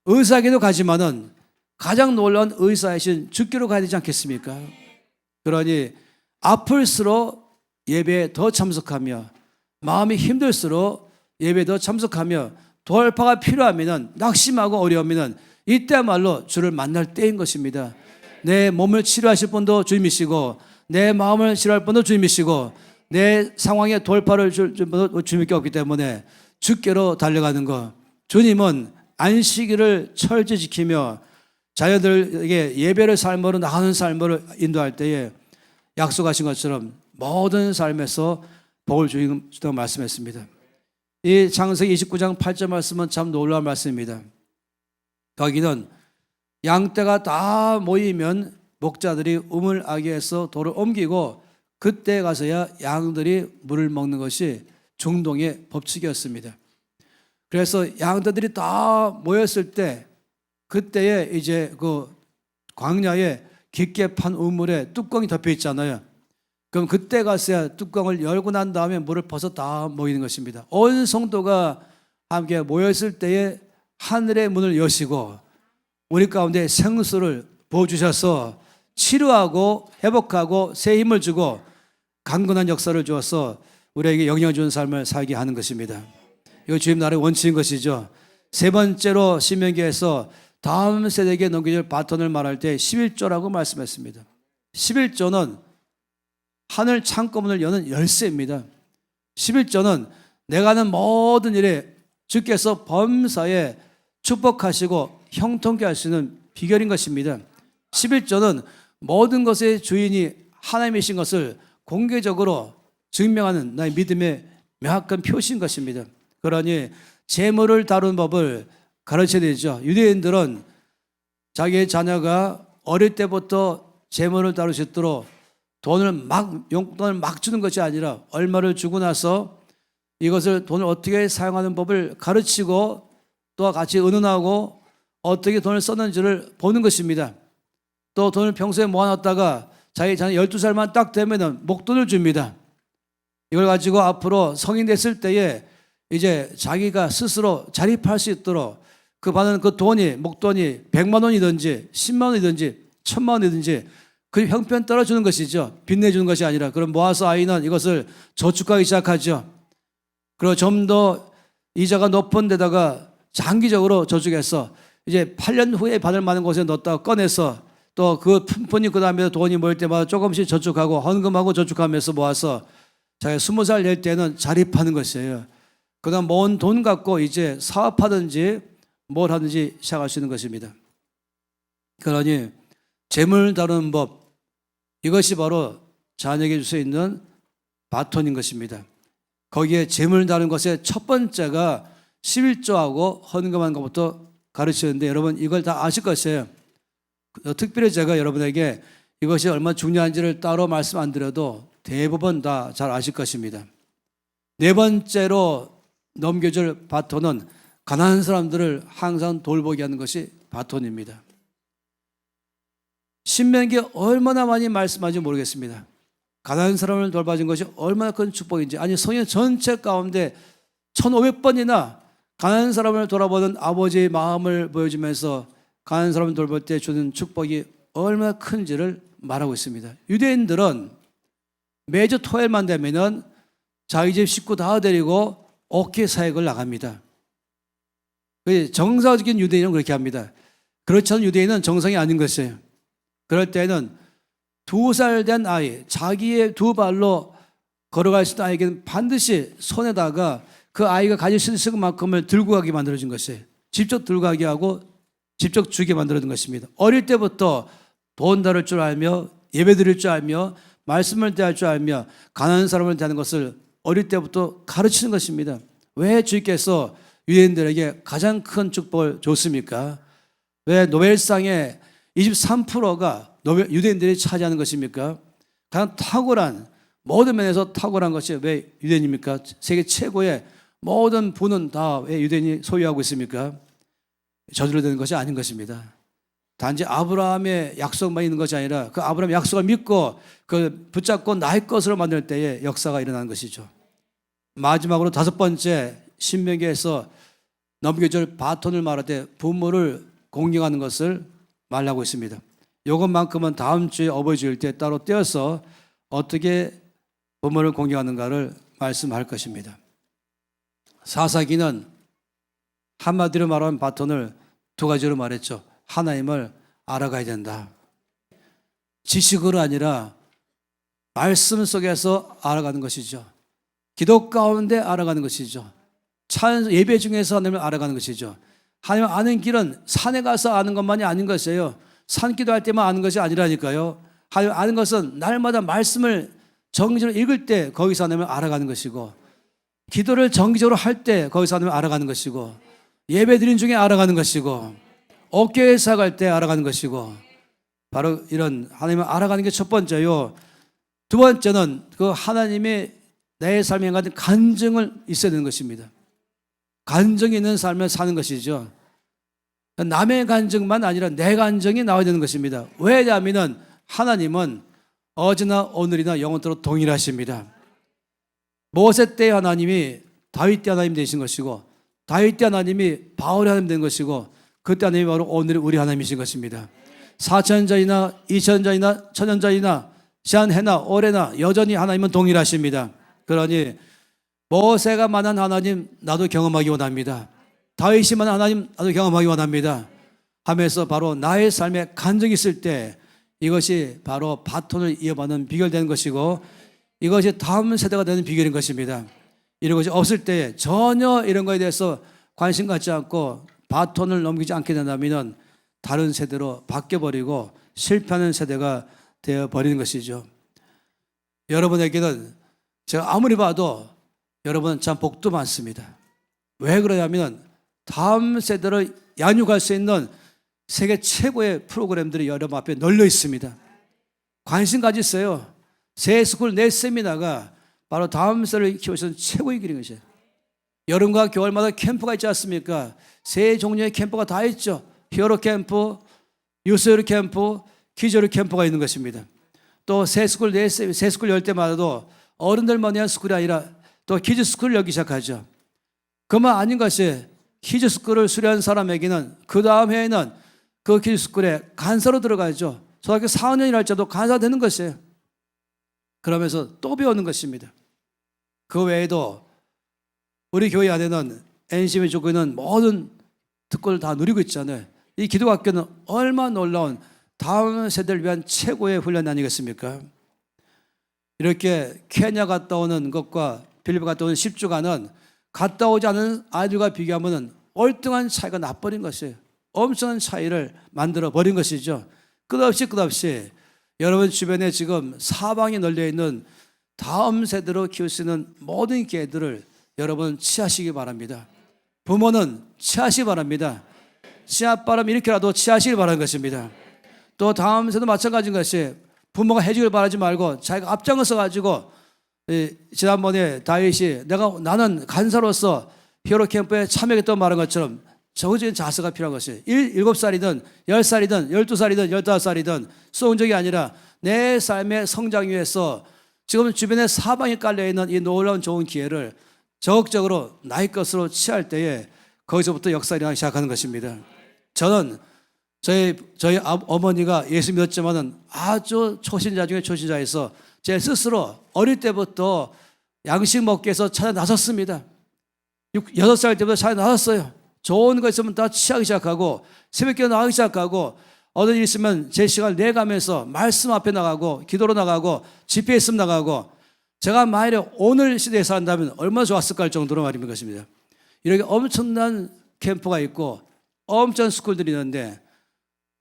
의사에게도 가지만은 가장 놀라운 의사이신 죽기로 가야 되지 않겠습니까? 그러니 아플수록 예배에 더 참석하며 마음이 힘들수록 예배에 더 참석하며 돌파가 필요하면 낙심하고 어려우면 이때야말로 주를 만날 때인 것입니다. 내 몸을 치료하실 분도 주님이시고 내 마음을 치료할 분도 주님이시고 내 상황에 돌파를 줄 분도 주님께 없기 때문에 주께로 달려가는 것. 주님은 안식일을 철저히 지키며 자녀들에게 예배를 삶으로 나가는 삶을 인도할 때에 약속하신 것처럼 모든 삶에서 복을 주신다고 말씀했습니다. 이 창세기 29장 8절 말씀은 참 놀라운 말씀입니다. 거기는 양떼가 다 모이면 목자들이 우물 아기에서 돌을 옮기고 그때 가서야 양들이 물을 먹는 것이 중동의 법칙이었습니다. 그래서 양떼들이 다 모였을 때 그때에 이제 그 광야에 깊게 판 우물에 뚜껑이 덮여 있잖아요. 그럼 그때 가서야 뚜껑을 열고 난 다음에 물을 벗어 다 모이는 것입니다. 온 성도가 함께 모였을 때에 하늘의 문을 여시고 우리 가운데 생수를 부어주셔서 치료하고 회복하고 새 힘을 주고 강건한 역사를 주어서 우리에게 영향을 주는 삶을 살게 하는 것입니다. 이거 주님 나라의 원칙인 것이죠. 세 번째로 신명기에서 다음 세대에게 넘겨줄 바톤을 말할 때 11조라고 말씀했습니다. 11조는 하늘 창고문을 여는 열쇠입니다. 11조는 내가 하는 모든 일에 주께서 범사에 축복하시고 형통케 할 수 있는 비결인 것입니다. 11조는 모든 것의 주인이 하나님이신 것을 공개적으로 증명하는 나의 믿음의 명확한 표시인 것입니다. 그러니 재물을 다루는 법을 가르쳐야 되죠. 유대인들은 자기의 자녀가 어릴 때부터 재물을 다룰 수 있도록 용돈을 막 주는 것이 아니라 얼마를 주고 나서 이것을 돈을 어떻게 사용하는 법을 가르치고 또 같이 의논하고 어떻게 돈을 썼는지를 보는 것입니다. 또 돈을 평소에 모아놨다가 자기 자녀 12살만 딱 되면 목돈을 줍니다. 이걸 가지고 앞으로 성인 됐을 때에 이제 자기가 스스로 자립할 수 있도록 그 받는 그 돈이 목돈이 100만 원이든지 10만 원이든지 1000만 원이든지 그 형편 떨어주는 것이죠. 빚내주는 것이 아니라 그럼 모아서 아이는 이것을 저축하기 시작하죠. 그리고 좀 더 이자가 높은 데다가 장기적으로 저축해서 이제 8년 후에 받을 만한 곳에 넣었다가 꺼내서 또 그 푼푼이 그 다음에 돈이 모일 때마다 조금씩 저축하고 헌금하고 저축하면서 모아서 자기가 20살 될 때는 자립하는 것이에요. 그 다음 모은 돈 갖고 이제 사업하든지 뭘 하든지 시작할 수 있는 것입니다. 그러니 재물 다루는 법, 이것이 바로 자녀에게 줄 수 있는 바톤인 것입니다. 거기에 재물 다루는 것의 첫 번째가 11조하고 헌금하는 것부터 가르치는데 여러분 이걸 다 아실 것이에요. 특별히 제가 여러분에게 이것이 얼마나 중요한지를 따로 말씀 안 드려도 대부분 다 잘 아실 것입니다. 네 번째로 넘겨줄 바톤은 가난한 사람들을 항상 돌보게 하는 것이 바톤입니다. 신명기에 얼마나 많이 말씀하는지 모르겠습니다. 가난한 사람을 돌봐준 것이 얼마나 큰 축복인지. 아니 성경 전체 가운데 1500번이나 가난한 사람을 돌아보는 아버지의 마음을 보여주면서 가난한 사람을 돌볼 때 주는 축복이 얼마나 큰지를 말하고 있습니다. 유대인들은 매주 토요일만 되면은 자기 집 식구 다 데리고 옥회 사역을 나갑니다. 정상적인 유대인은 그렇게 합니다. 그렇지 않은 유대인은 정상이 아닌 것이에요. 그럴 때는 2살 된 아이, 자기의 두 발로 걸어갈 수 있는 아이에게는 반드시 손에다가 그 아이가 가질 수 있는 만큼을 들고 가게 만들어준 것이에요. 직접 들고 가게 하고 직접 주게 만들어준 것입니다. 어릴 때부터 돈 다룰 줄 알며 예배 드릴 줄 알며 말씀을 대할 줄 알며 가난한 사람을 대하는 것을 어릴 때부터 가르치는 것입니다. 왜 주께서 유대인들에게 가장 큰 축복을 줬습니까? 왜 노벨상의 23%가 유대인들이 차지하는 것입니까? 가장 탁월한, 모든 면에서 탁월한 것이 왜 유대인입니까? 세계 최고의 모든 부는 다 왜 유대인이 소유하고 있습니까? 저절로 되는 것이 아닌 것입니다. 단지 아브라함의 약속만 있는 것이 아니라 그 아브라함의 약속을 믿고 그 붙잡고 나의 것으로 만들 때에 역사가 일어나는 것이죠. 마지막으로 5번째, 신명기에서 넘겨줄 바톤을 말할 때 부모를 공경하는 것을 말하고 있습니다. 이것만큼은 다음 주에 어버이 주일 때 따로 떼어서 어떻게 부모를 공경하는가를 말씀할 것입니다. 사사기는 한마디로 말하면 바톤을 2가지로 말했죠. 하나님을 알아가야 된다. 지식으로 아니라 말씀 속에서 알아가는 것이죠. 기도 가운데 알아가는 것이죠. 예배 중에서 하나님을 알아가는 것이죠. 하나님을 아는 길은 산에 가서 아는 것만이 아닌 것이에요. 산기도할 때만 아는 것이 아니라니까요. 하나님을 아는 것은 날마다 말씀을 정기적으로 읽을 때 거기서 하나님을 알아가는 것이고, 기도를 정기적으로 할 때 거기서 하나님을 알아가는 것이고, 예배 드린 중에 알아가는 것이고, 옥교회사 갈 때 알아가는 것이고, 바로 이런 하나님을 알아가는 게 첫 번째요. 2번째는 그 하나님의 내 삶에 가진 간증을 있어야 되는 것입니다. 간증이 있는 삶을 사는 것이죠. 남의 간증만 아니라 내 간증이 나와야 되는 것입니다. 왜냐하면 하나님은 어제나 오늘이나 영원토록 동일하십니다. 모세 때 하나님이 다윗 때 하나님 되신 것이고, 다윗 때 하나님이 바울의 하나님 된 것이고, 그때 하나님이 바로 오늘 우리 하나님이신 것입니다. 4천년전이나 2000년전이나 1000년전이나 지난해나 올해나 여전히 하나님은 동일하십니다. 그러니 모세가 만난 하나님 나도 경험하기 원합니다. 다윗이 만난 하나님 나도 경험하기 원합니다 하면서 바로 나의 삶에 간증이 있을 때 이것이 바로 바톤을 이어받는 비결 되는 것이고, 이것이 다음 세대가 되는 비결인 것입니다. 이런 것이 없을 때 전혀 이런 것에 대해서 관심 갖지 않고 바톤을 넘기지 않게 된다면 다른 세대로 바뀌어버리고 실패하는 세대가 되어버리는 것이죠. 여러분에게는 제가 아무리 봐도 여러분은 참 복도 많습니다. 왜 그러냐면 다음 세대를 양육할 수 있는 세계 최고의 프로그램들이 여러분 앞에 널려 있습니다. 관심 가지세요. 새 스쿨 내 세미나가 바로 다음 세대를 키울 수 있는 최고의 길인 것이에요. 여름과 겨울마다 캠프가 있지 않습니까? 세 종류의 캠프가 다 있죠. 히어로 캠프, 유스요리 캠프, 키즈요리 캠프가 있는 것입니다. 또 새 스쿨 열 때마다도 어른들만 위한 스쿨이 아니라 또 키즈 스쿨을 열기 시작하죠. 그만 아닌 것이 키즈 스쿨을 수료한 사람에게는 그 다음 해에는 그 키즈 스쿨에 간사로 들어가죠. 초등학교 4학년이라 할지라도 간사가 되는 것이에요. 그러면서 또 배우는 것입니다. 그 외에도 우리 교회 안에는 NCM이 주고 있는 모든 특권을 다 누리고 있잖아요. 이 기독학교는 얼마나 놀라운 다음 세대를 위한 최고의 훈련 아니겠습니까? 이렇게 케냐 갔다 오는 것과 필리핀 갔다 오는 10주간은 갔다 오지 않은 아이들과 비교하면 월등한 차이가 나버린 것이에요. 엄청난 차이를 만들어 버린 것이죠. 끝없이 여러분 주변에 지금 사방에 널려 있는 다음 세대로 키울 수 있는 모든 기회들을 여러분 취하시기 바랍니다. 부모는 취하시기 바랍니다. 씨앗바람 이렇게라도 취하시길 바라는 것입니다. 또 다음 세대도 마찬가지인 것이 부모가 해주길 바라지 말고 자기가 앞장서 가지고, 지난번에 다윗이 나는 간사로서 히어로 캠프에 참여했던 말한 것처럼 적어진 자세가 필요한 것이 7살이든 10살이든 12살이든 15살이든 수동적이 아니라 내 삶의 성장 위해서 지금 주변에 사방에 깔려있는 이 놀라운 좋은 기회를 적극적으로 나의 것으로 취할 때에 거기서부터 역사가 일어나기 시작하는 것입니다. 저는 저희 어머니가 예수 믿었지만은 아주 초신자 중에 초신자에서 제 스스로 어릴 때부터 양식 먹기 위해서 찾아 나섰습니다. 6살 때부터 찾아 나섰어요. 좋은 거 있으면 다 취하기 시작하고 새벽기도 나가기 시작하고 어떤 일 있으면 제 시간을 내가면서 말씀 앞에 나가고 기도로 나가고 집회에 있으면 나가고, 제가 만약에 오늘 시대에 산다면 얼마나 좋았을까 할 정도로 말입니다. 것입니다. 이렇게 엄청난 캠프가 있고 엄청난 스쿨들이 있는데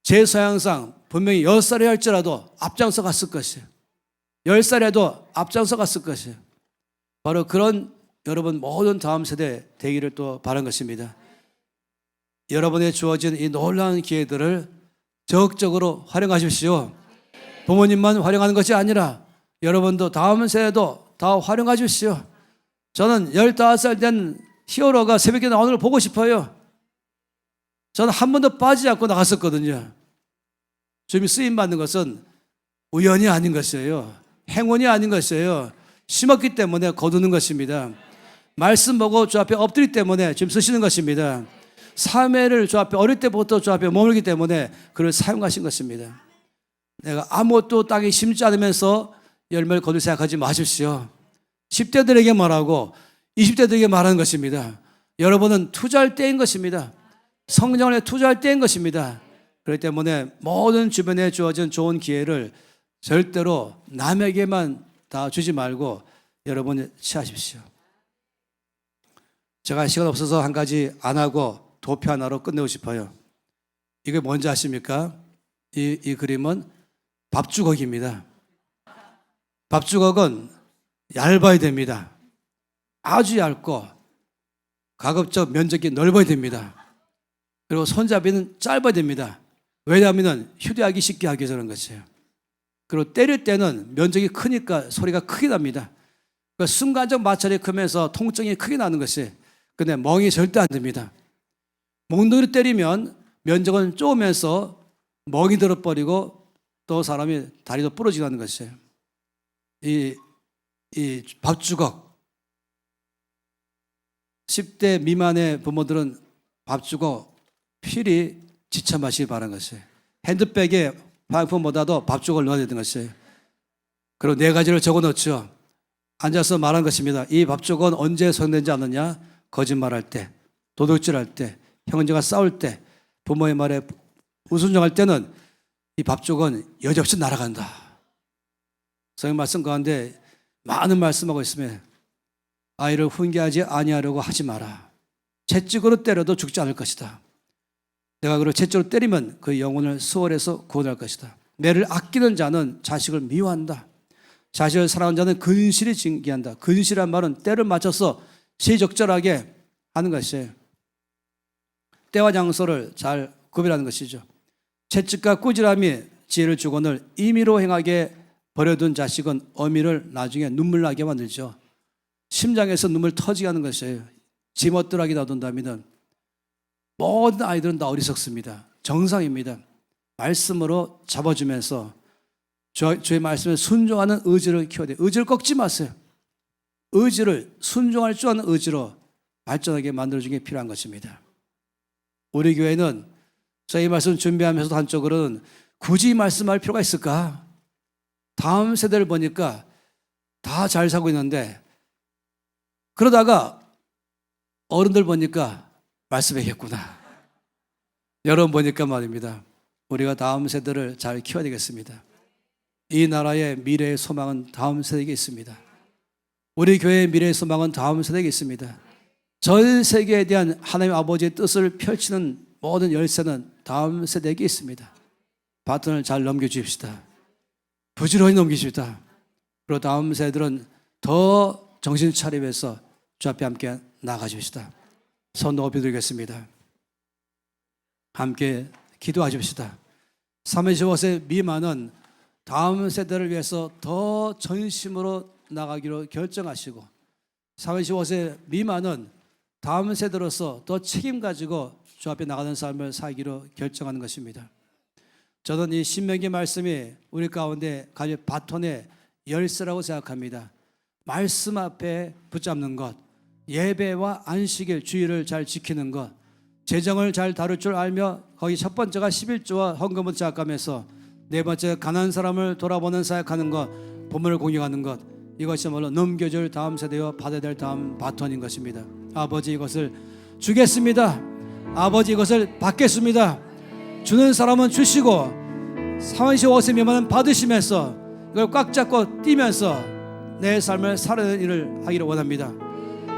제 서양상 분명히 10살이 할지라도 앞장서 갔을 것이에요. 10살에도 앞장서 갔을 것이에요. 바로 그런 여러분 모든 다음 세대 되기를 또 바란 것입니다. 여러분의 주어진 이 놀라운 기회들을 적극적으로 활용하십시오. 부모님만 활용하는 것이 아니라 여러분도 다음 세대도 다 활용하십시오. 저는 15살 된 히어로가 새벽에 나오는 걸 보고 싶어요. 저는 한 번도 빠지지 않고 나갔었거든요. 주님이 쓰임받는 것은 우연이 아닌 것이에요. 행운이 아닌 것이에요. 심었기 때문에 거두는 것입니다. 말씀 보고 주 앞에 엎드리기 때문에 지금 쓰시는 것입니다. 사매를 주 앞에 어릴 때부터 주 앞에 머물기 때문에 그를 사용하신 것입니다. 내가 아무것도 땅에 심지 않으면서 열매를 거둘 생각하지 마십시오. 10대들에게 말하고 20대들에게 말하는 것입니다. 여러분은 투자할 때인 것입니다. 성령에 투자할 때인 것입니다. 그렇기 때문에 모든 주변에 주어진 좋은 기회를 절대로 남에게만 다 주지 말고 여러분이 취하십시오. 제가 시간 없어서 한 가지 안 하고 도표 하나로 끝내고 싶어요. 이게 뭔지 아십니까? 이 그림은 밥주걱입니다. 밥주걱은 얇아야 됩니다. 아주 얇고 가급적 면적이 넓어야 됩니다. 그리고 손잡이는 짧아야 됩니다. 왜냐하면 휴대하기 쉽게 하기 위해서 그런 것이에요. 그리고 때릴 때는 면적이 크니까 소리가 크게 납니다. 그러니까 순간적 마찰이 크면서 통증이 크게 나는 것이, 근데 멍이 절대 안 됩니다. 몽둥이로 때리면 면적은 좁으면서 멍이 들어버리고 또 사람이 다리도 부러지게 하는 것이에요. 이 밥주걱, 10대 미만의 부모들은 밥주걱 필히 지쳐 마시기 바라는 것이에요. 핸드백에 화장품보다도 밥주걱을 넣어야 되는 것이에요. 그리고 4가지를 적어 넣죠. 앉아서 말한 것입니다. 이 밥주걱은 언제 사용되지 않느냐? 거짓말할 때, 도둑질할 때, 형제가 싸울 때, 부모의 말에 불순종할 때는 이 밥주걱은 여지없이 날아간다. 성경 말씀 가운데 많은 말씀하고 있으면 아이를 훈계하지 아니하려고 하지 마라. 채찍으로 때려도 죽지 않을 것이다. 내가 그를 채찍으로 때리면 그 영혼을 수월해서 구원할 것이다. 매를 아끼는 자는 자식을 미워한다. 자식을 사랑하는 자는 근실이 징계한다. 근실이란 말은 때를 맞춰서 시적절하게 하는 것이에요. 때와 장소를 잘 구별하는 것이죠. 채찍과 꾸지람이 지혜를 주거늘 임의로 행하게 버려둔 자식은 어미를 나중에 눈물 나게 만들죠. 심장에서 눈물 터지게 하는 것이에요. 지멋들하게 놔둔다면 모든 아이들은 다 어리석습니다. 정상입니다. 말씀으로 잡아주면서 주의 말씀에 순종하는 의지를 키워야 돼요. 의지를 꺾지 마세요. 의지를 순종할 줄 아는 의지로 발전하게 만들어주는 게 필요한 것입니다. 우리 교회는 저희 말씀 준비하면서도 한쪽으로는 굳이 말씀할 필요가 있을까? 다음 세대를 보니까 다 잘 살고 있는데 그러다가 어른들 보니까 말씀하겠구나. 여러분 보니까 말입니다. 우리가 다음 세대를 잘 키워야 되겠습니다. 이 나라의 미래의 소망은 다음 세대에게 있습니다. 우리 교회의 미래의 소망은 다음 세대에게 있습니다. 전 세계에 대한 하나님 아버지의 뜻을 펼치는 모든 열쇠는 다음 세대에게 있습니다. 바톤을 잘 넘겨주십시다. 부지런히 넘기십시다. 그리고 다음 세대들은 더 정신 차리면서 주 앞에 함께 나가십시다. 손 높이 들겠습니다. 함께 기도하십시다. 35세 미만은 다음 세대를 위해서 더 전심으로 나가기로 결정하시고 35세 미만은 다음 세대로서 더 책임 가지고 주 앞에 나가는 삶을 살기로 결정하는 것입니다. 저는 이 신명기 말씀이 우리 가운데 가진 바톤의 열쇠라고 생각합니다. 말씀 앞에 붙잡는 것, 예배와 안식일 주의를 잘 지키는 것, 재정을 잘 다룰 줄 알며 거기 첫 번째가 11조와 헌금을 생각하면서 네 번째 가난한 사람을 돌아보는 사역하는 것, 부모를 공경하는 것, 이것이야말로 넘겨줄 다음 세대와 받아야 될 다음 바톤인 것입니다. 아버지 이것을 주겠습니다. 아버지 이것을 받겠습니다. 주는 사람은 주시고 35세 미만은 받으시면서 이걸 꽉 잡고 뛰면서 내 삶을 살아내는 일을 하기를 원합니다.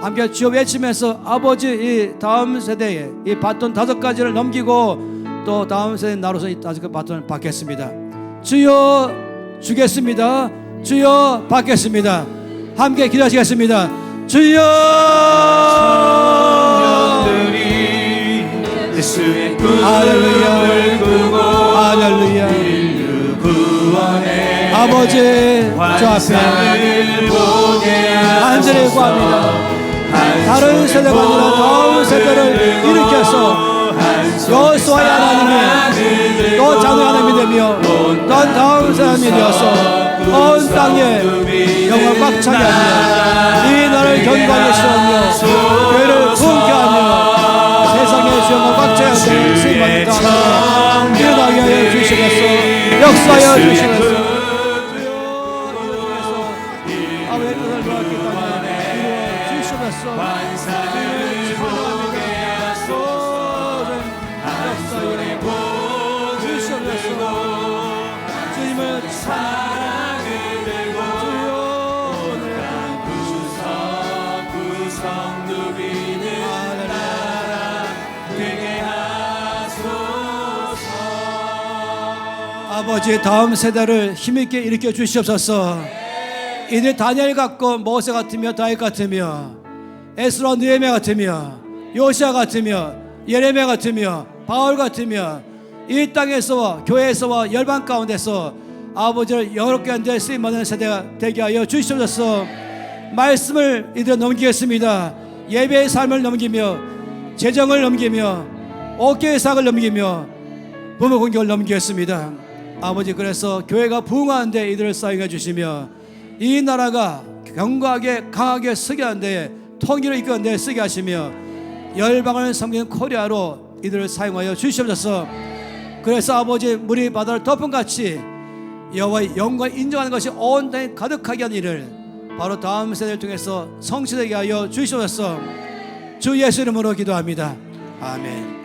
함께 주여 외치면서 아버지 이 다음 세대에 이 바톤 5가지를 넘기고 또 다음 세대 나로서 이 5가지 바톤을 받겠습니다. 주여 주겠습니다. 주여 받겠습니다. 함께 기도하시겠습니다. 주여 예수의 할렐루야 꾸고 할렐루야 인류 구원의 아버지 주 앞에 간절히 구합니다. 다른 세대가 아니라 다음 세대를 일으켜서 여호수아의 하나님이 또 장로의 하나님이 되며 또 다음 사람이 되어서 온 땅에 영광 꽉 차게 하며 이 나라를 견고하게 세우며 교회를 부흥케 하며 세상의 영광 꽉 차게 하는 쓰임받는 땅에 일어나게 하여 주시겠소. 역사하여 주시겠소. 아버지의 뜻을 정확히 땅에 이루어 주시겠소. 주님을 사랑을 들고 구성 누비는 나라 되게 하소서. 아버지 다음 세대를 힘있게 일으켜 주시옵소서. 이들 다니엘 같고 모세 같으며 다윗 같으며 에스라 느헤미야 같으며 요시야 같으며 예레미야 같으며 바울 같으며 이 땅에서와 교회에서와 열방 가운데서 아버지를 영롭게 하는 데 쓰임받는 세대가 되게 하여 주시옵소서. 말씀을 이들은 넘기겠습니다. 예배의 삶을 넘기며 재정을 넘기며 어깨의 삭을 넘기며 부모 공격을 넘기겠습니다. 아버지 그래서 교회가 부흥하는 데 이들을 사용해 주시며 이 나라가 견고하게 강하게 서게 하는 데 통일을 이끄는 데 쓰게 하시며 열방을 섬기는 코리아로 이들을 사용하여 주시옵소서. 그래서 아버지 물이 바다를 덮음같이 여호와의 영광을 인정하는 것이 온 땅에 가득하게 하는 일을 바로 다음 세대를 통해서 성취되게 하여 주시옵소서. 주 예수 이름으로 기도합니다. 아멘.